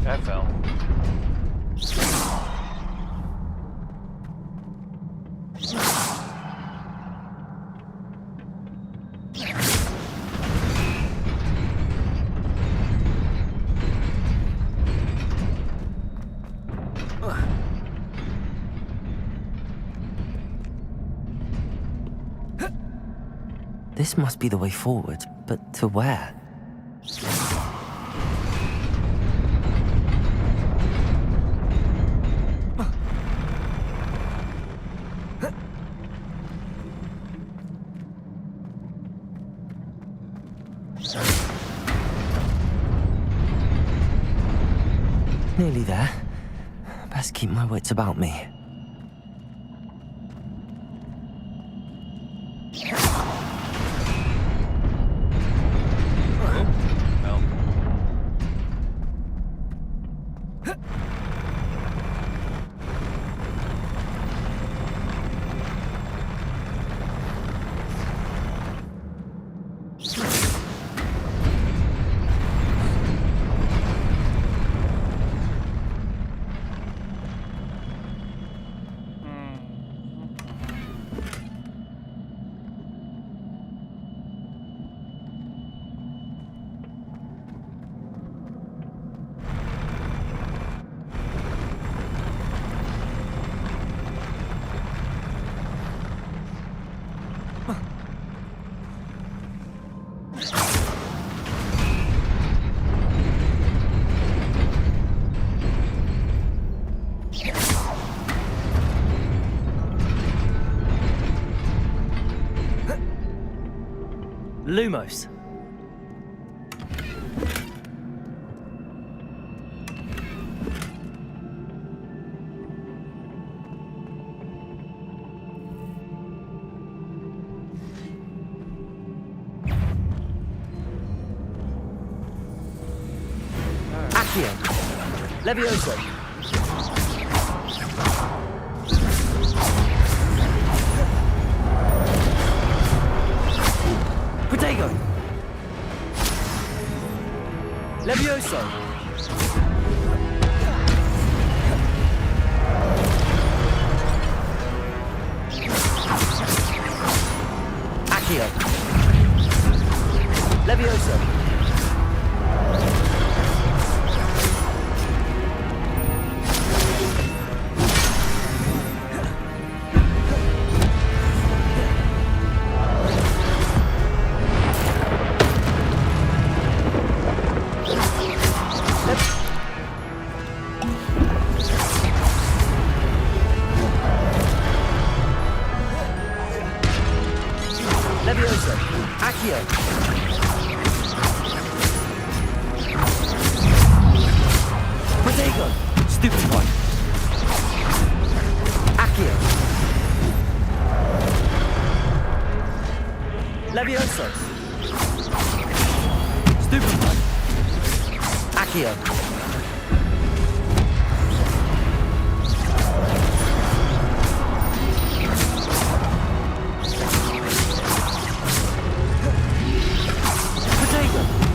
That fell. This must be the way forward, but to where? Nearly there. Best keep my wits about me. Lumos. Accio. Levioso. Protego. Levioso. Accio. Levioso. Levioso. Accio. Protego. Stupid one. Accio. Levioso. Stupid one. Accio.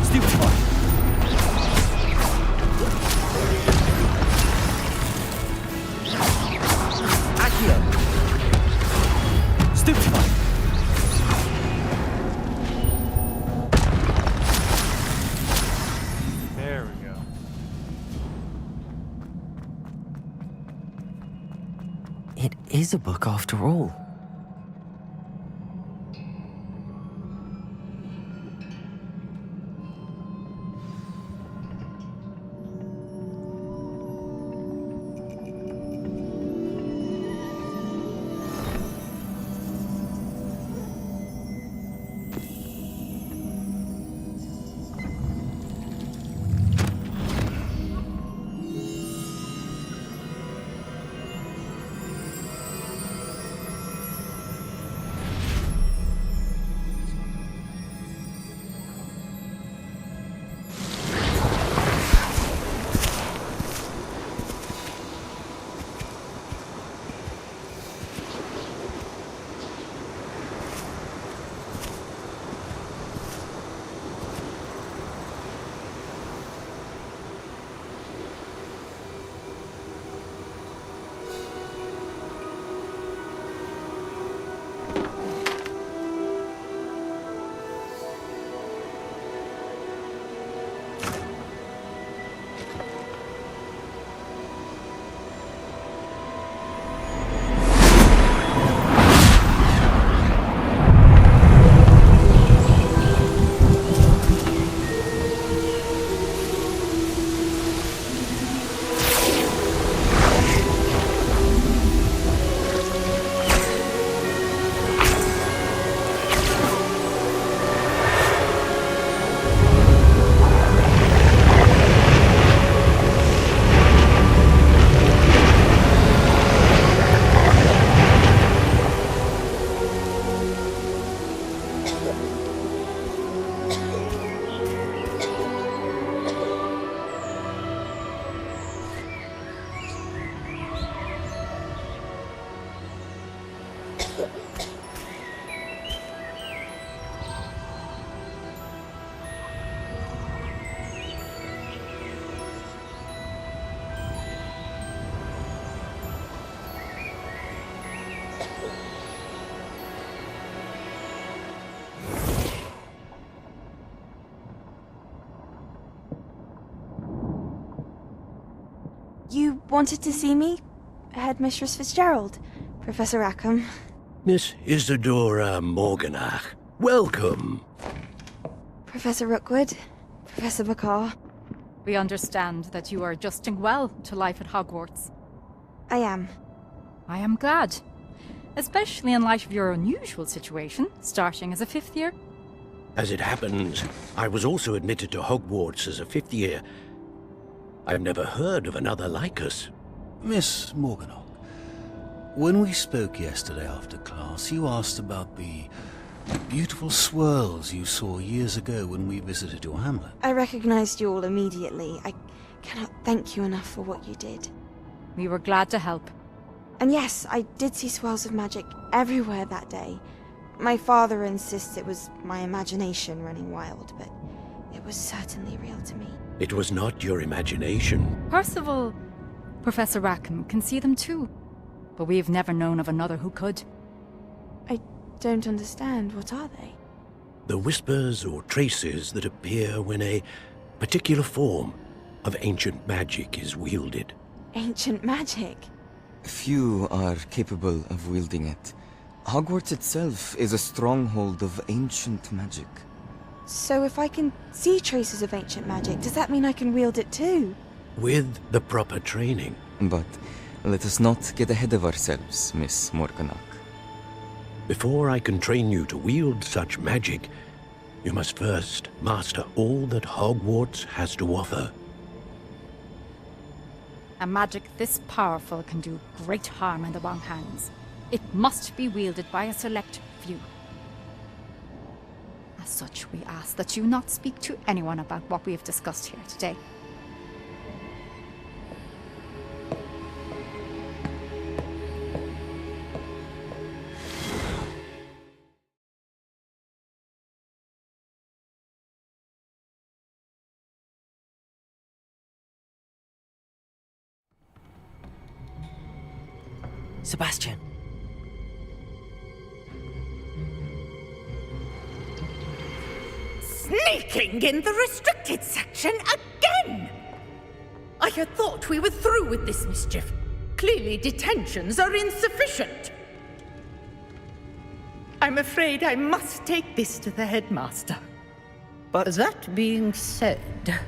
Stupid one. Accio. Stupid one. There we go. It is a book after all. wanted to see me? Headmistress Fitzgerald, Professor Rackham. Miss Isadora Morganach, welcome. Professor Rookwood, Professor McCaw. We understand that you are adjusting well to life at Hogwarts. I am. I am glad. Especially in light of your unusual situation, starting as a 5th year. As it happens, I was also admitted to Hogwarts as a 5th year. I've never heard of another like us. Miss Morganach, when we spoke yesterday after class, you asked about the beautiful swirls you saw years ago when we visited your hamlet. I recognized you all immediately. I cannot thank you enough for what you did. We were glad to help. And yes, I did see swirls of magic everywhere that day. My father insists it was my imagination running wild, but it was certainly real to me. It was not your imagination. Percival, Professor Rackham can see them too. But we've never known of another who could. I don't understand. What are they? The whispers or traces that appear when a particular form of ancient magic is wielded. Ancient magic? Few are capable of wielding it. Hogwarts itself is a stronghold of ancient magic. So if I can see traces of ancient magic, does that mean I can wield it too? With the proper training. But let us not get ahead of ourselves, Miss Morganach. Before I can train you to wield such magic, you must first master all that Hogwarts has to offer. A magic this powerful can do great harm in the wrong hands. It must be wielded by a select few. As such, we ask that you not speak to anyone about what we have discussed here today. Sebastian. Sneaking in the restricted section again! I had thought we were through with this mischief. Clearly detentions are insufficient. I'm afraid I must take this to the headmaster. But that being said,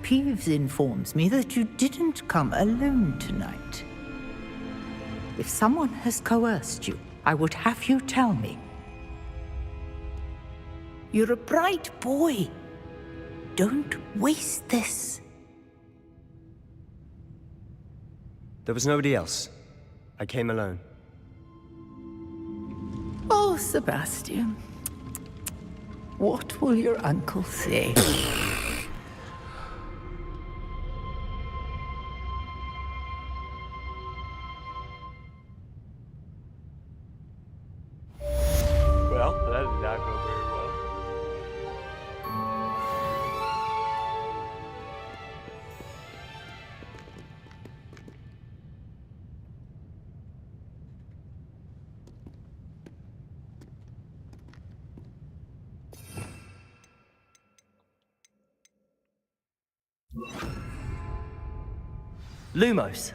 Peeves informs me that you didn't come alone tonight. If someone has coerced you, I would have you tell me. You're a bright boy. Don't waste this. There was nobody else. I came alone. Oh, Sebastian. What will your uncle say? Well, that did not go very well. Lumos.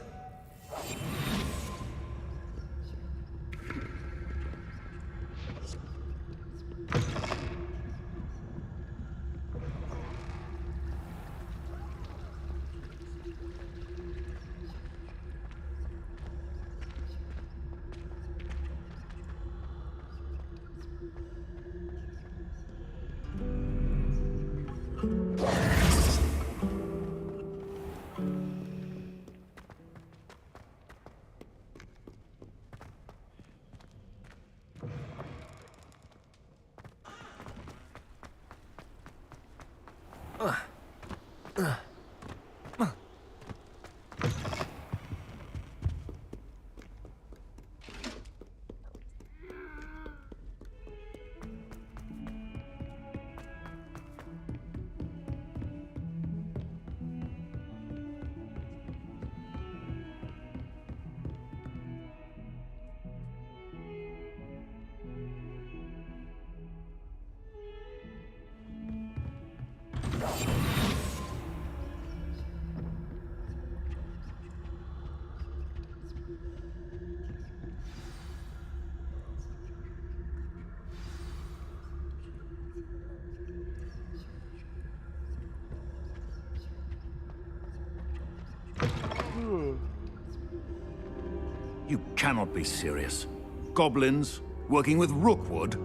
You cannot be serious. Goblins working with Rookwood?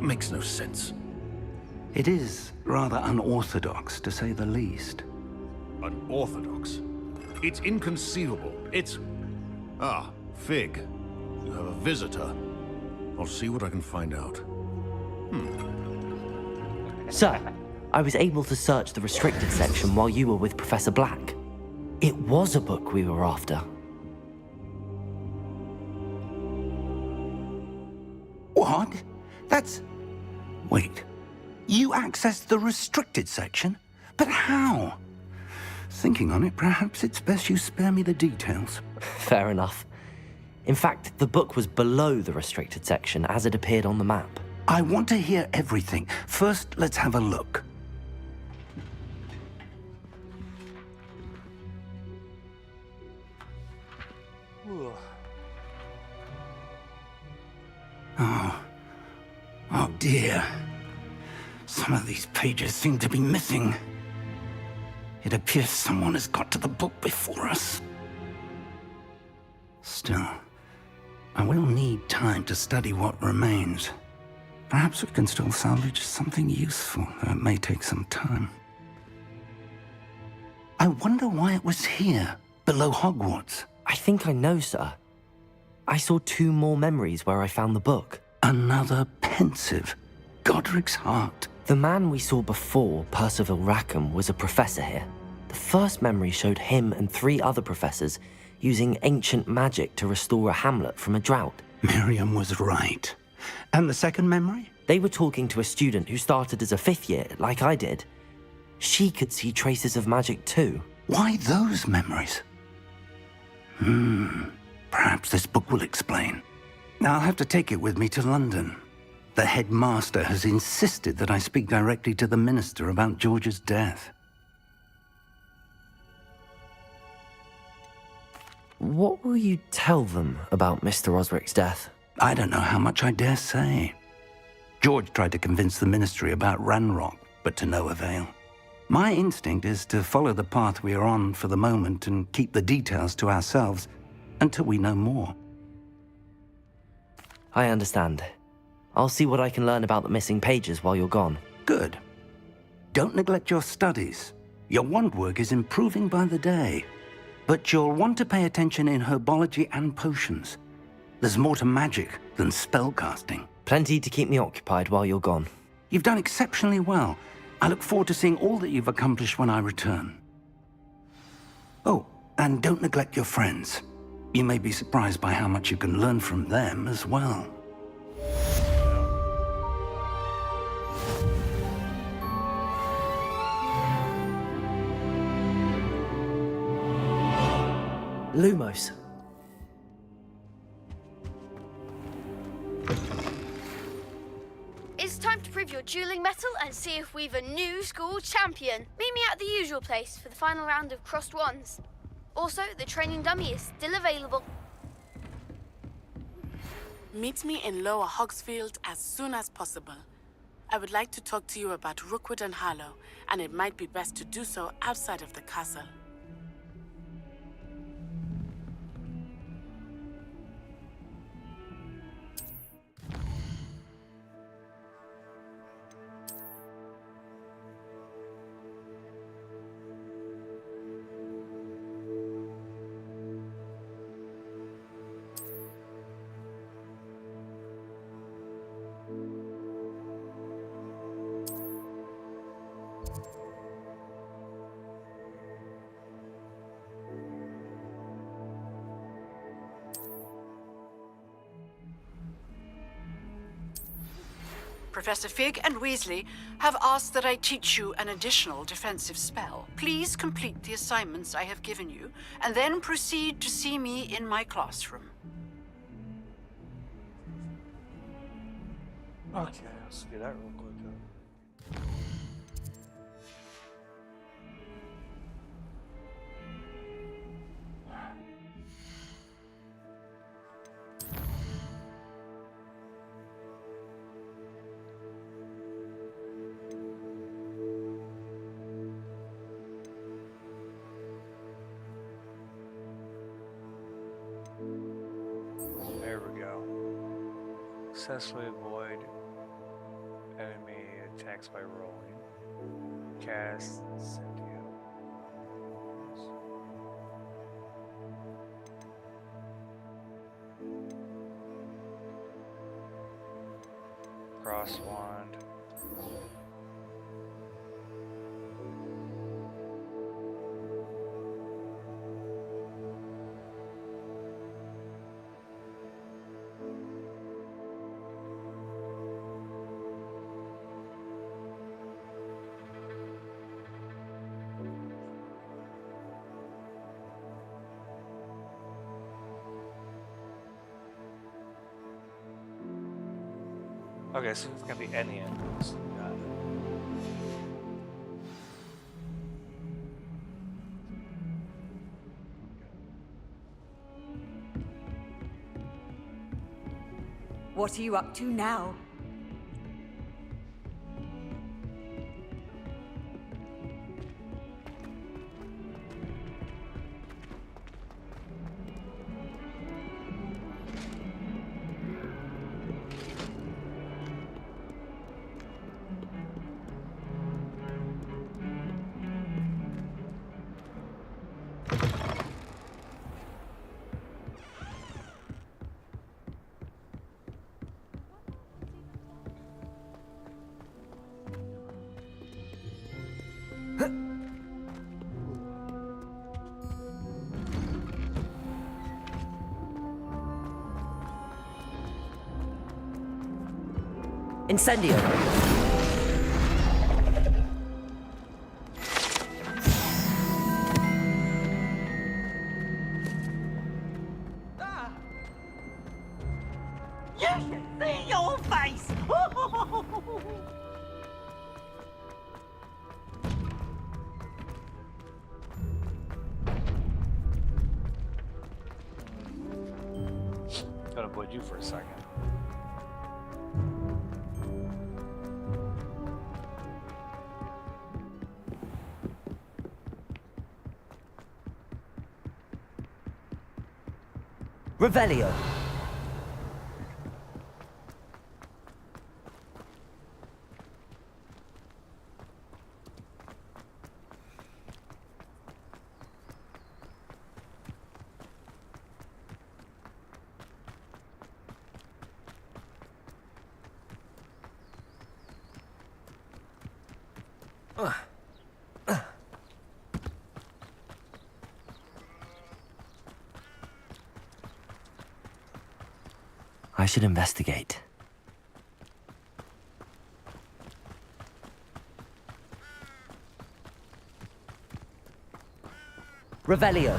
Makes no sense. It is rather unorthodox, to say the least. Unorthodox? It's inconceivable. It's... Ah, Fig. You have a visitor. I'll see what I can find out. Sir, I was able to search the restricted section while you were with Professor Black. It was a book we were after. What? That's... Wait. You accessed the restricted section? But how? Thinking on it, perhaps it's best you spare me the details. Fair enough. In fact, the book was below the restricted section as it appeared on the map. I want to hear everything. First, let's have a look. Oh dear. Some of these pages seem to be missing. It appears someone has got to the book before us. Still, I will need time to study what remains. Perhaps we can still salvage something useful, though it may take some time. I wonder why it was here, below Hogwarts. I think I know, sir. I saw 2 more memories where I found the book. Another pensive. Godric's heart. The man we saw before, Percival Rackham, was a professor here. The first memory showed him and 3 other professors using ancient magic to restore a hamlet from a drought. Miriam was right. And the second memory? They were talking to a student who started as a 5th year, like I did. She could see traces of magic too. Why those memories? Perhaps this book will explain. I'll have to take it with me to London. The headmaster has insisted that I speak directly to the minister about George's death. What will you tell them about Mr. Osric's death? I don't know how much I dare say. George tried to convince the ministry about Ranrock, but to no avail. My instinct is to follow the path we are on for the moment and keep the details to ourselves until we know more. I understand. I'll see what I can learn about the missing pages while you're gone. Good. Don't neglect your studies. Your wand work is improving by the day. But you'll want to pay attention in herbology and potions. There's more to magic than spellcasting. Plenty to keep me occupied while you're gone. You've done exceptionally well. I look forward to seeing all that you've accomplished when I return. Oh, and don't neglect your friends. You may be surprised by how much you can learn from them as well. Lumos. It's time to prove your dueling mettle and see if we've a new school champion. Meet me at the usual place for the final round of crossed wands. Also, the training dummy is still available. Meet me in Lower Hogsfield as soon as possible. I would like to talk to you about Rookwood and Harlow, and it might be best to do so outside of the castle. Professor Fig and Weasley have asked that I teach you an additional defensive spell. Please complete the assignments I have given you, and then proceed to see me in my classroom. Okay, let's do that real quick. Successfully avoid enemy attacks by rolling. Cast Incendio. Cross wand. Okay, so it's gonna be any enemies. Got it. What are you up to now? Incendio. You should see your face! Gonna avoid you for a second. Revelio. I should investigate. Revelio.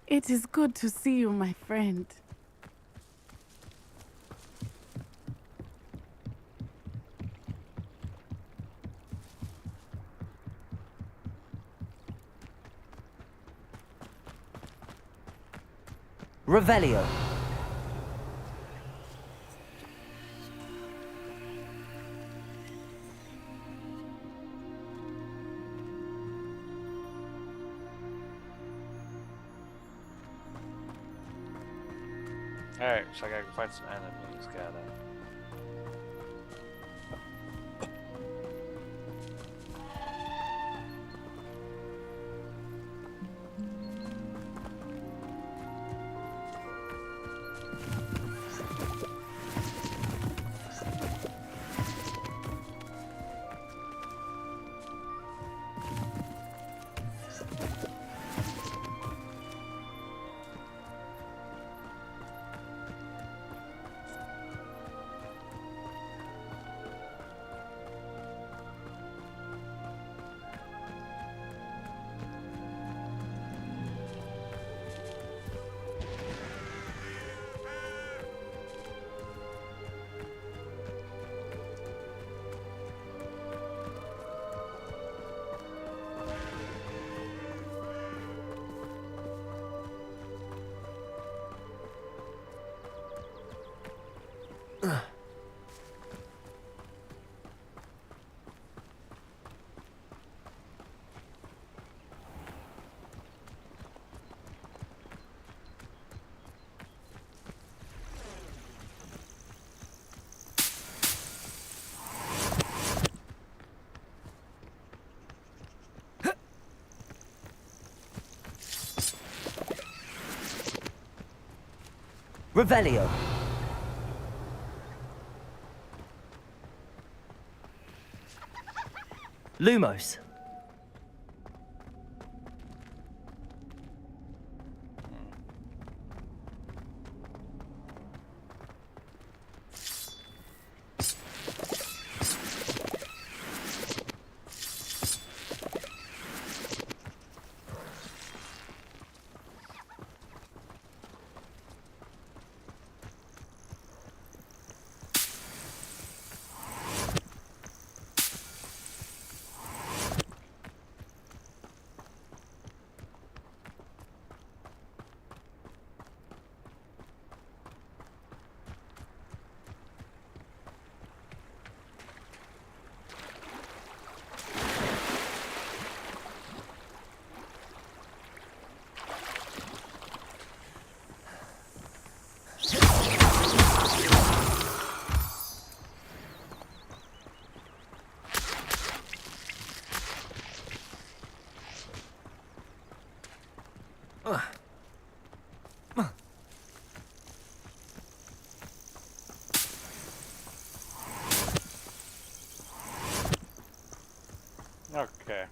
It is good to see you, my friend. Revelio. Alright, so I gotta find some enemies, gotta. Revelio. Lumos. Okay.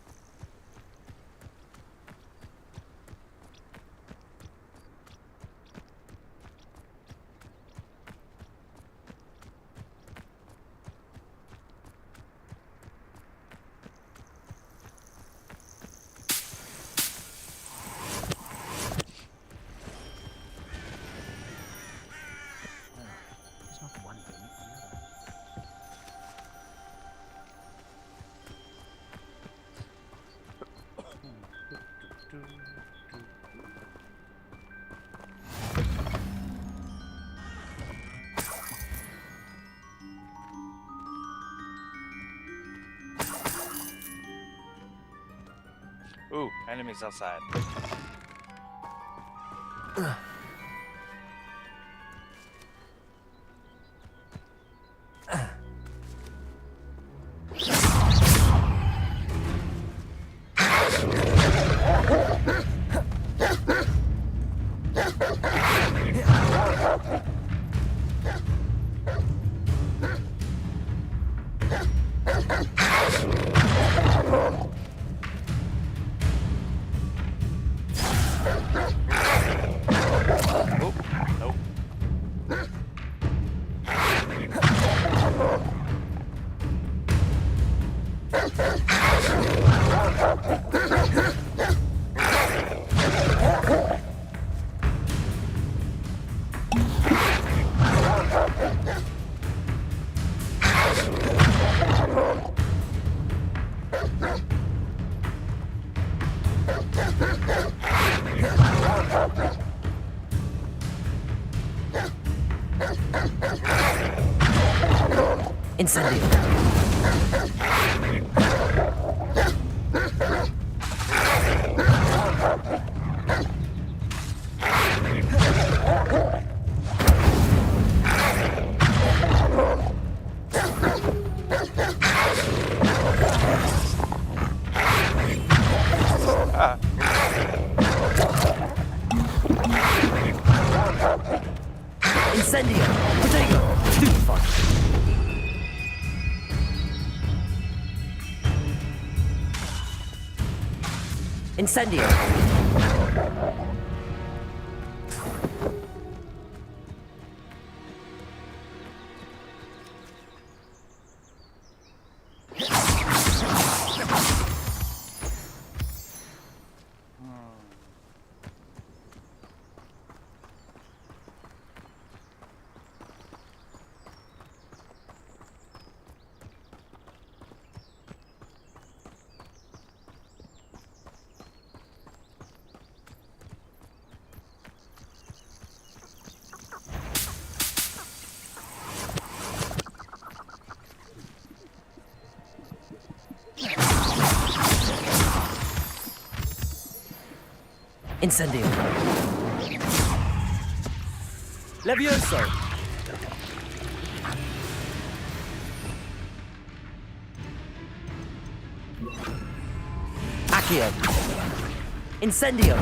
Ooh, enemies outside. Incendio. Incendio. Protego. Stupefy. Incendio. Incendio. Levioso. Accio. Incendio.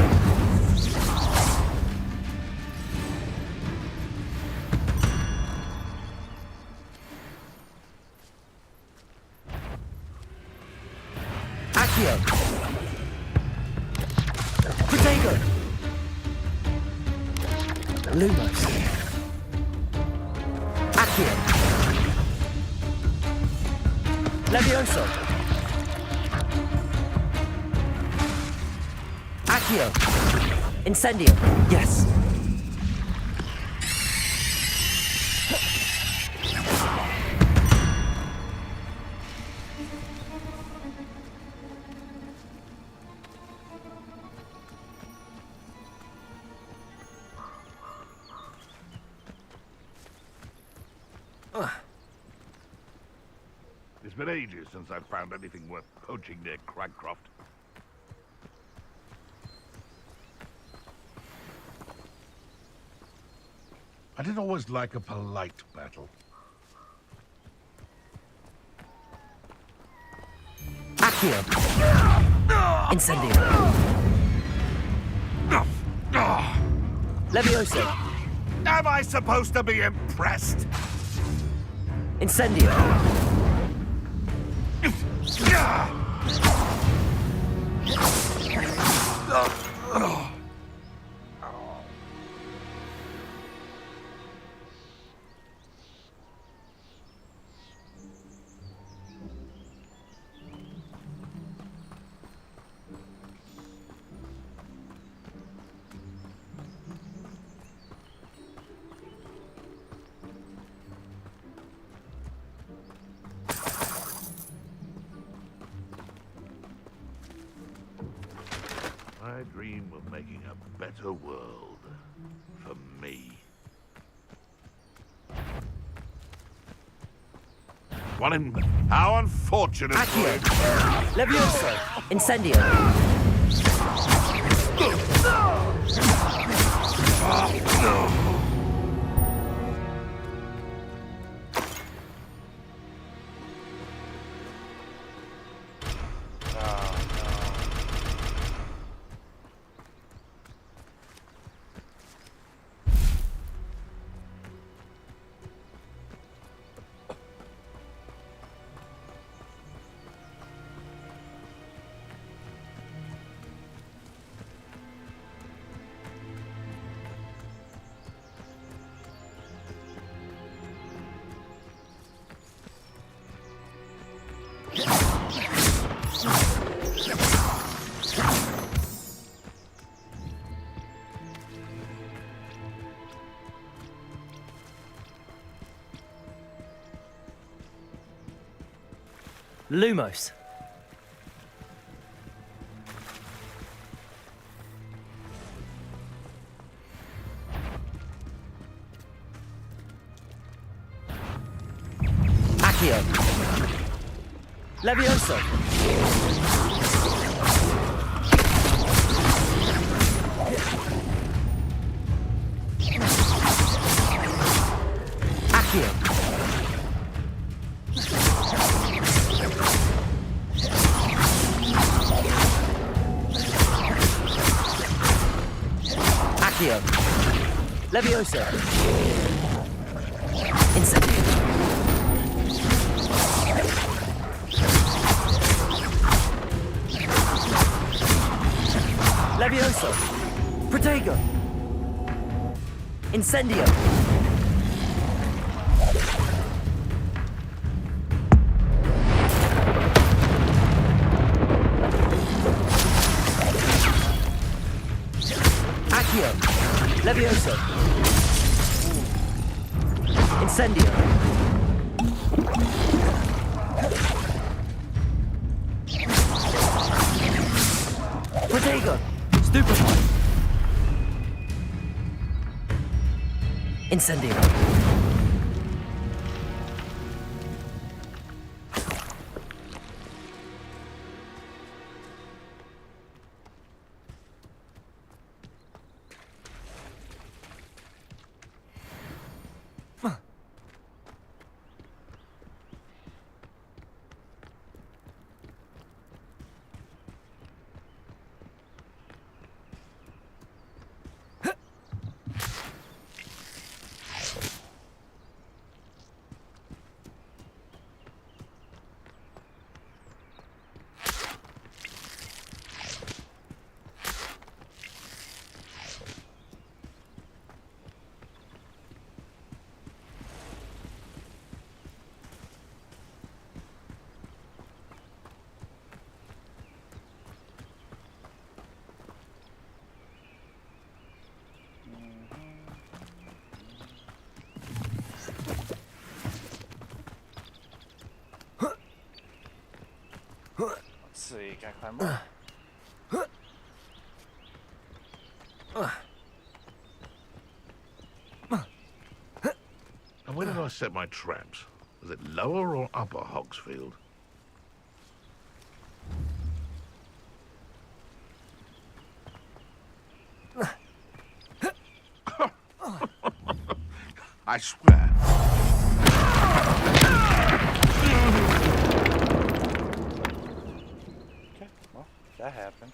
Accio. Protego. Lumos. Accio. Levioso. Accio. Incendio. Yes. It's been ages since I've found anything worth poaching near Cragcroft. I did always like a polite battle. Accio. Incendio. Levioso. Am I supposed to be impressed? Incendio. I dream of making a better world for me. How unfortunate for Accio. him. Levioso. Incendio. Lumos. Accio. Levioso. Accio. Accio. Levioso. Incendio. Levioso. Protego. Incendio. Accio. Levioso. Incendio. Protego. Stupefy. Incendio. see. Can I climb up? And where did I set my traps? Was it lower or upper Hogsfield? I swear. Okay, well, that happened.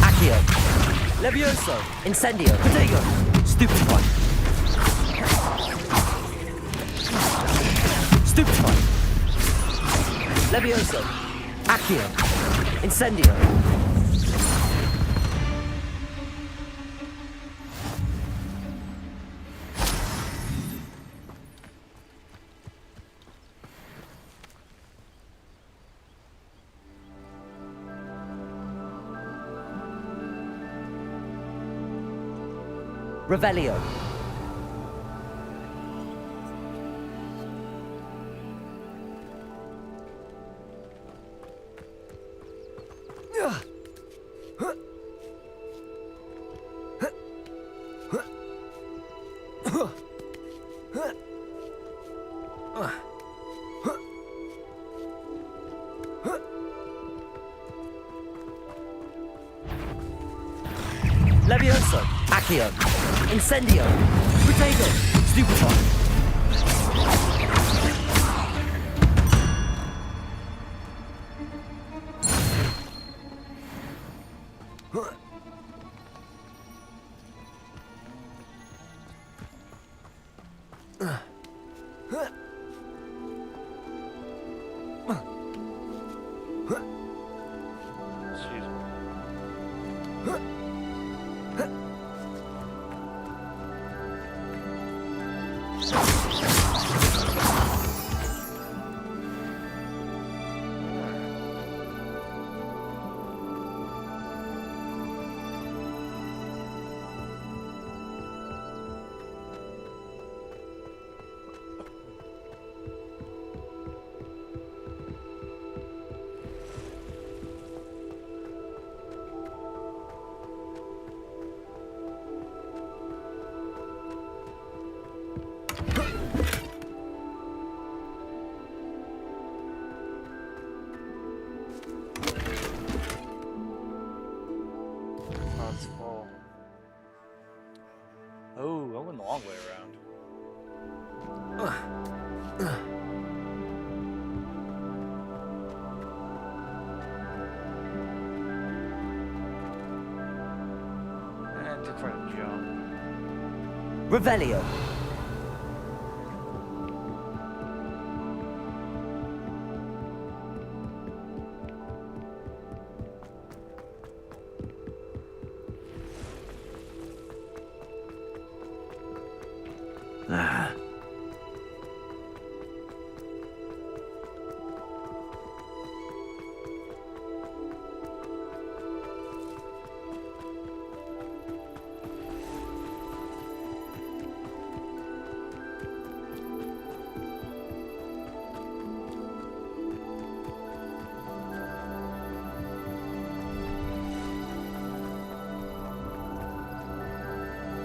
Accio. Levioso. Incendio. Protego. Stupefy. Stupefy. Levioso. Accio. Incendio. Revelio. Levioso. Accio. Incendio. Protego. Stupefy. Oh, I went the long way around. And to try to jump. Revelio.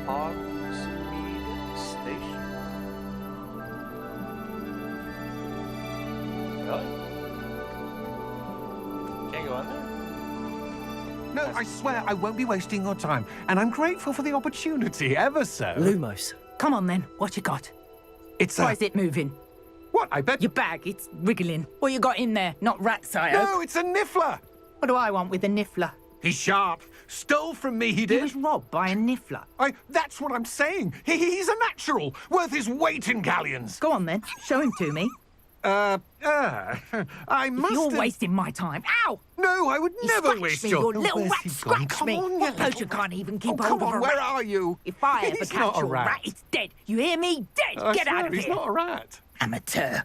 Hogsmeade Station. Really? go in there? No, I swear I won't be wasting your time, and I'm grateful for the opportunity, ever so. Lumos. Come on then, what you got? It's Why is it moving? What, I bet... Your bag, it's wriggling. What you got in there? Not rats, I hope. No, it's a niffler! What do I want with a niffler? He's sharp. Stole from me, he did. He was robbed by a niffler. That's what I'm saying. He's a natural, worth his weight in galleons. Go on then, show him to me. I must You're have... wasting my time. Ow! No, I would never waste your... You little rat, scratch Come me. on, What blows you can't even keep Oh, hold come of a on, rat? where are you? If I ever He's catch not a your rat. rat, it's dead. You hear me? Dead. I Get out swear, of he's here. not a rat. Amateur.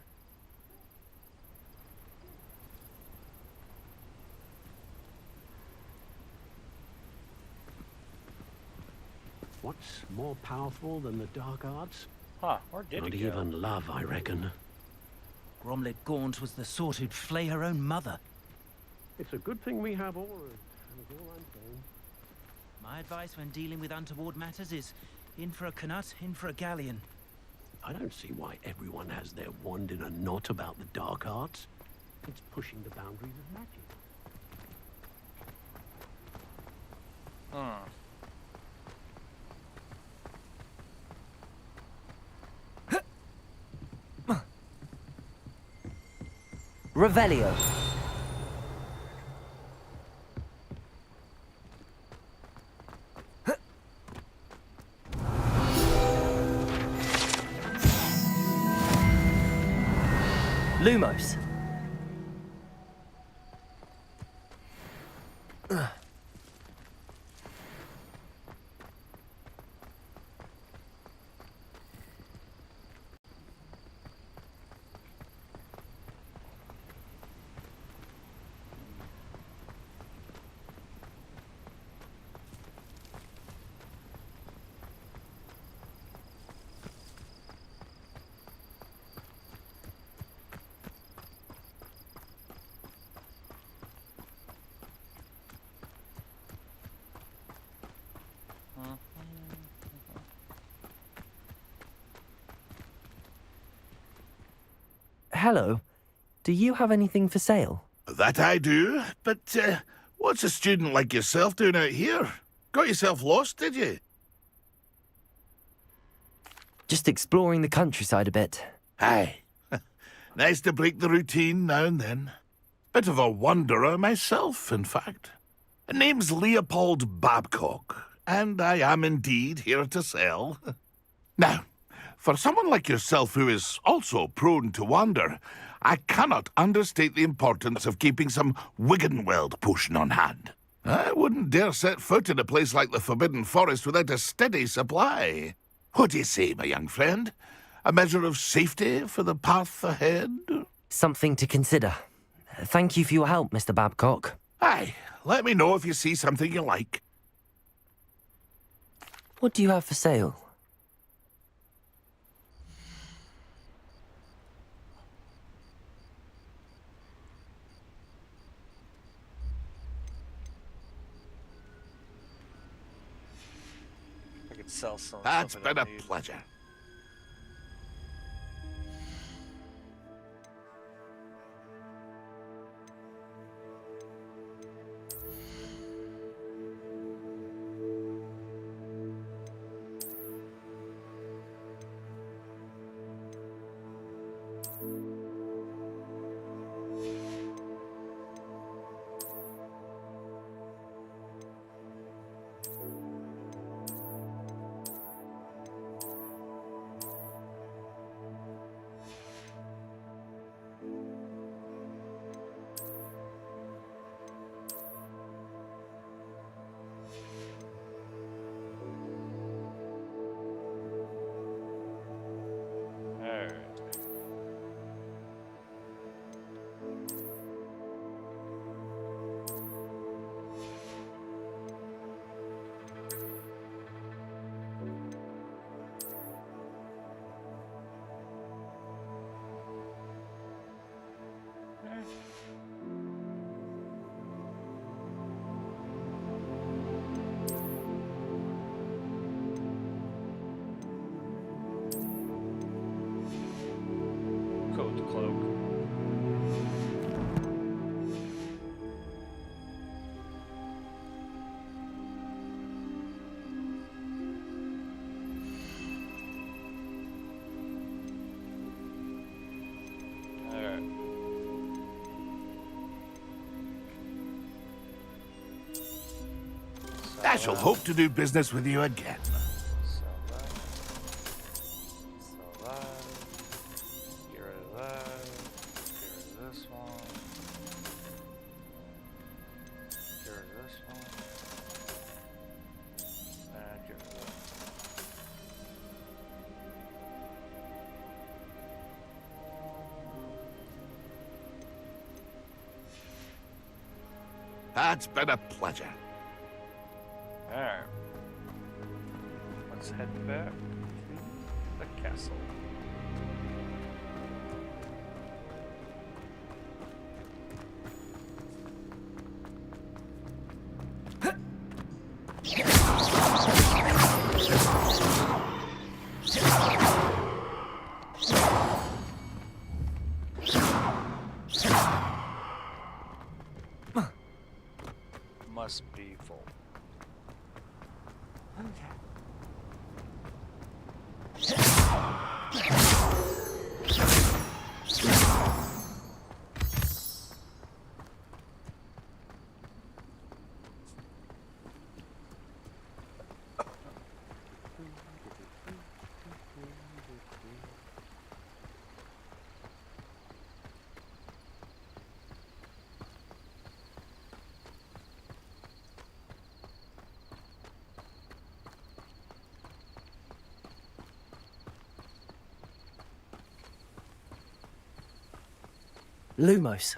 What's more powerful than the dark arts? Huh, where did Not it go? even love, I reckon. Gromlet Gaunt was the sort who'd flay her own mother. It's a good thing we have auras, that's all I'm saying. My advice when dealing with untoward matters is in for a canut, in for a galleon. I don't see why everyone has their wand in a knot about the dark arts. It's pushing the boundaries of magic. Revelio. Lumos. Hello. Do you have anything for sale? That I do, but what's a student like yourself doing out here? Got yourself lost, did you? Just exploring the countryside a bit. Aye. Nice to break the routine now and then. Bit of a wanderer myself, in fact. Name's Leopold Babcock, and I am indeed here to sell. Now, for someone like yourself who is also prone to wander, I cannot understate the importance of keeping some Wiggenweld potion on hand. I wouldn't dare set foot in a place like the Forbidden Forest without a steady supply. What do you say, my young friend? A measure of safety for the path ahead? Something to consider. Thank you for your help, Mr. Babcock. Aye, let me know if you see something you like. What do you have for sale? I could sell some. That's stuff I been a don't need. pleasure. Coat the cloak. I shall hope to do business with you again. Sell that. Get rid of that. Get rid of this one. Get rid of this one. And get rid of that. That's been a pleasure. Alright. Let's head back to the castle. Must be full. Lumos.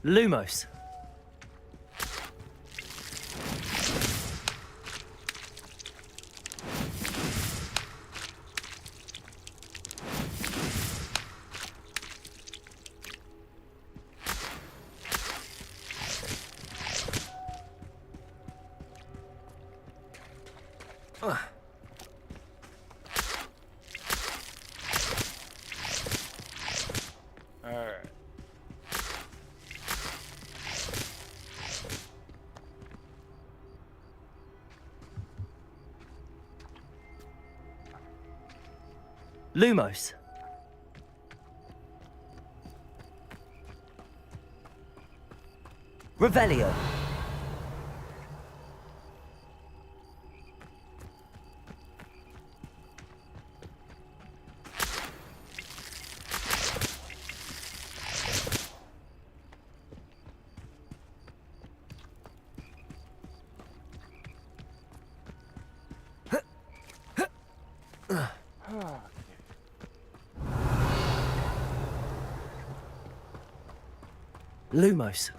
Lumos. Alright. Lumos. Revelio. Lumos.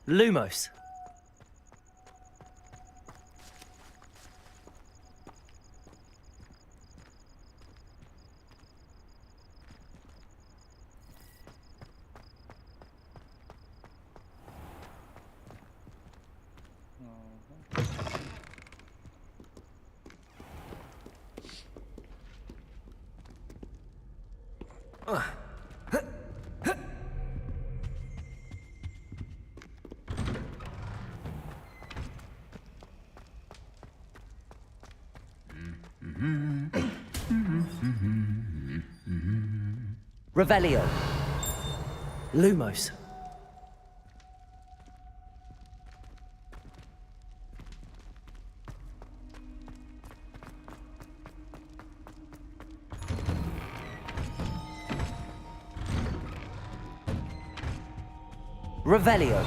Lumos. Revelio. Lumos. Revelio.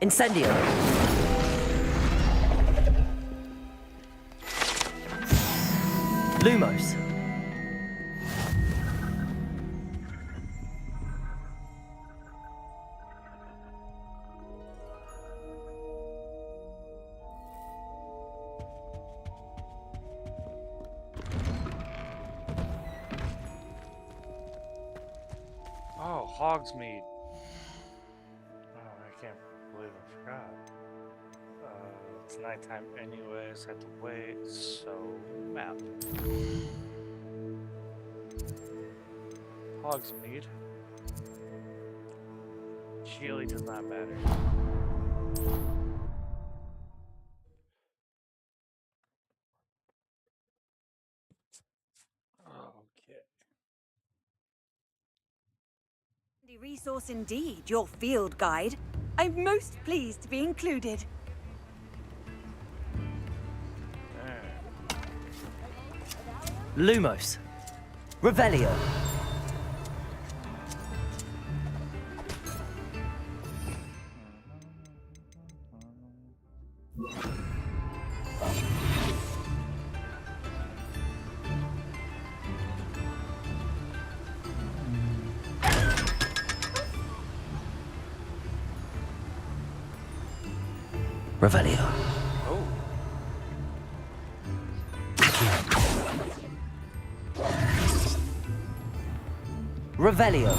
Incendio. Lumos. Oh, Hogsmeade. Oh, I can't believe I forgot. It's nighttime anyways, had to wait, so map. Hogsmeade. Chile does not matter. Okay. The resource indeed, your field guide. I'm most pleased to be included. Lumos. Revelio. Revelio. Oh. Revelio.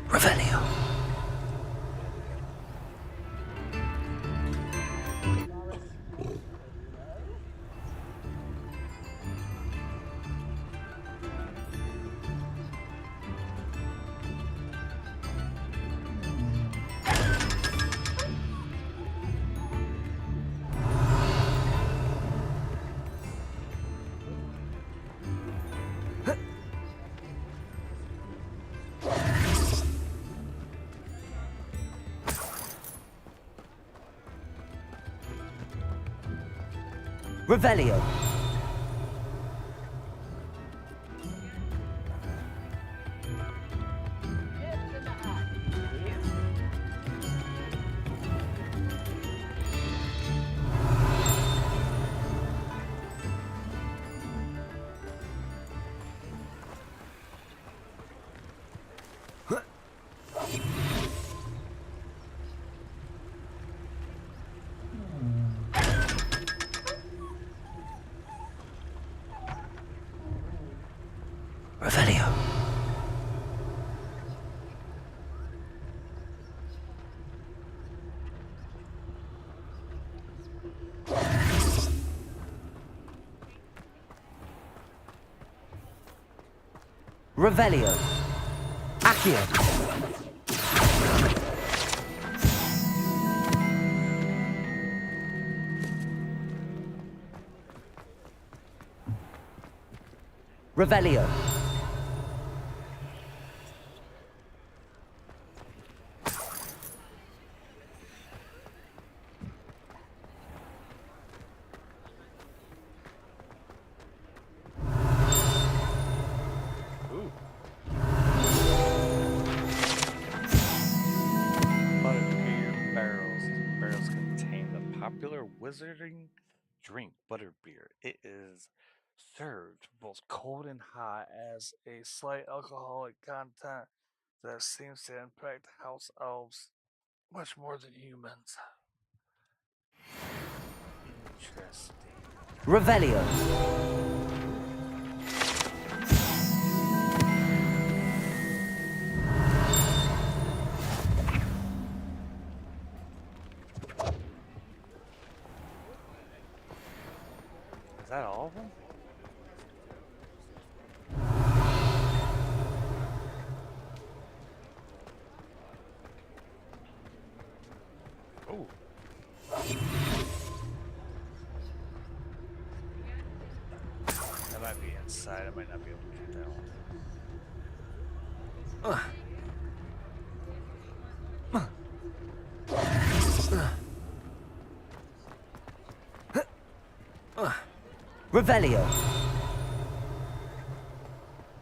Revelio. Revelio. Revelio. Revelio. Accio. Revelio. wizarding drink, butterbeer. It is served both cold and hot as a slight alcoholic content that seems to impact house elves much more than humans. Interesting. Revelio. Is that all of them? Oh. That might be inside. I might not be able to get that one. Revelio.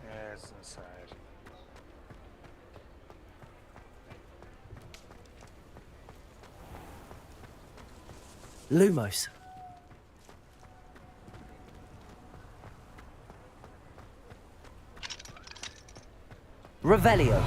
Yeah, it's inside. Lumos. Revelio.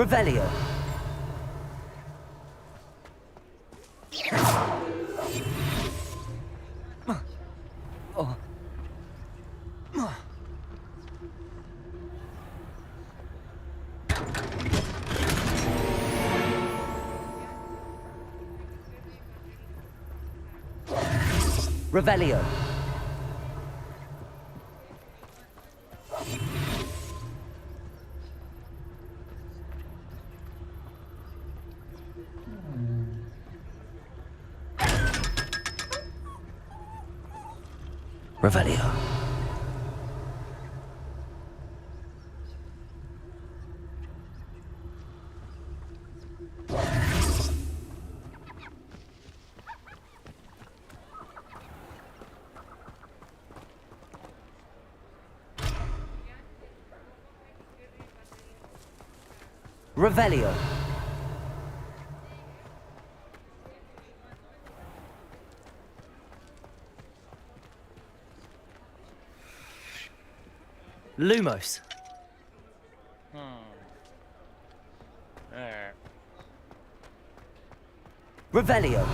Revelio. Revelio. Oh. Revelio. Revelio. Revelio. Lumos. Alright. Revelio.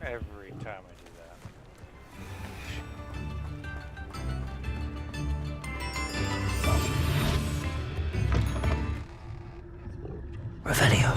Every time I do that. Revelio.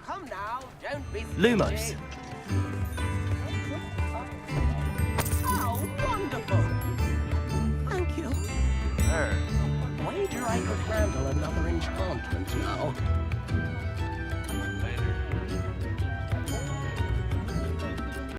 Come now, don't be Lumos. stingy. Oh, wonderful. Thank you. her. Wager I could handle another enchantment now.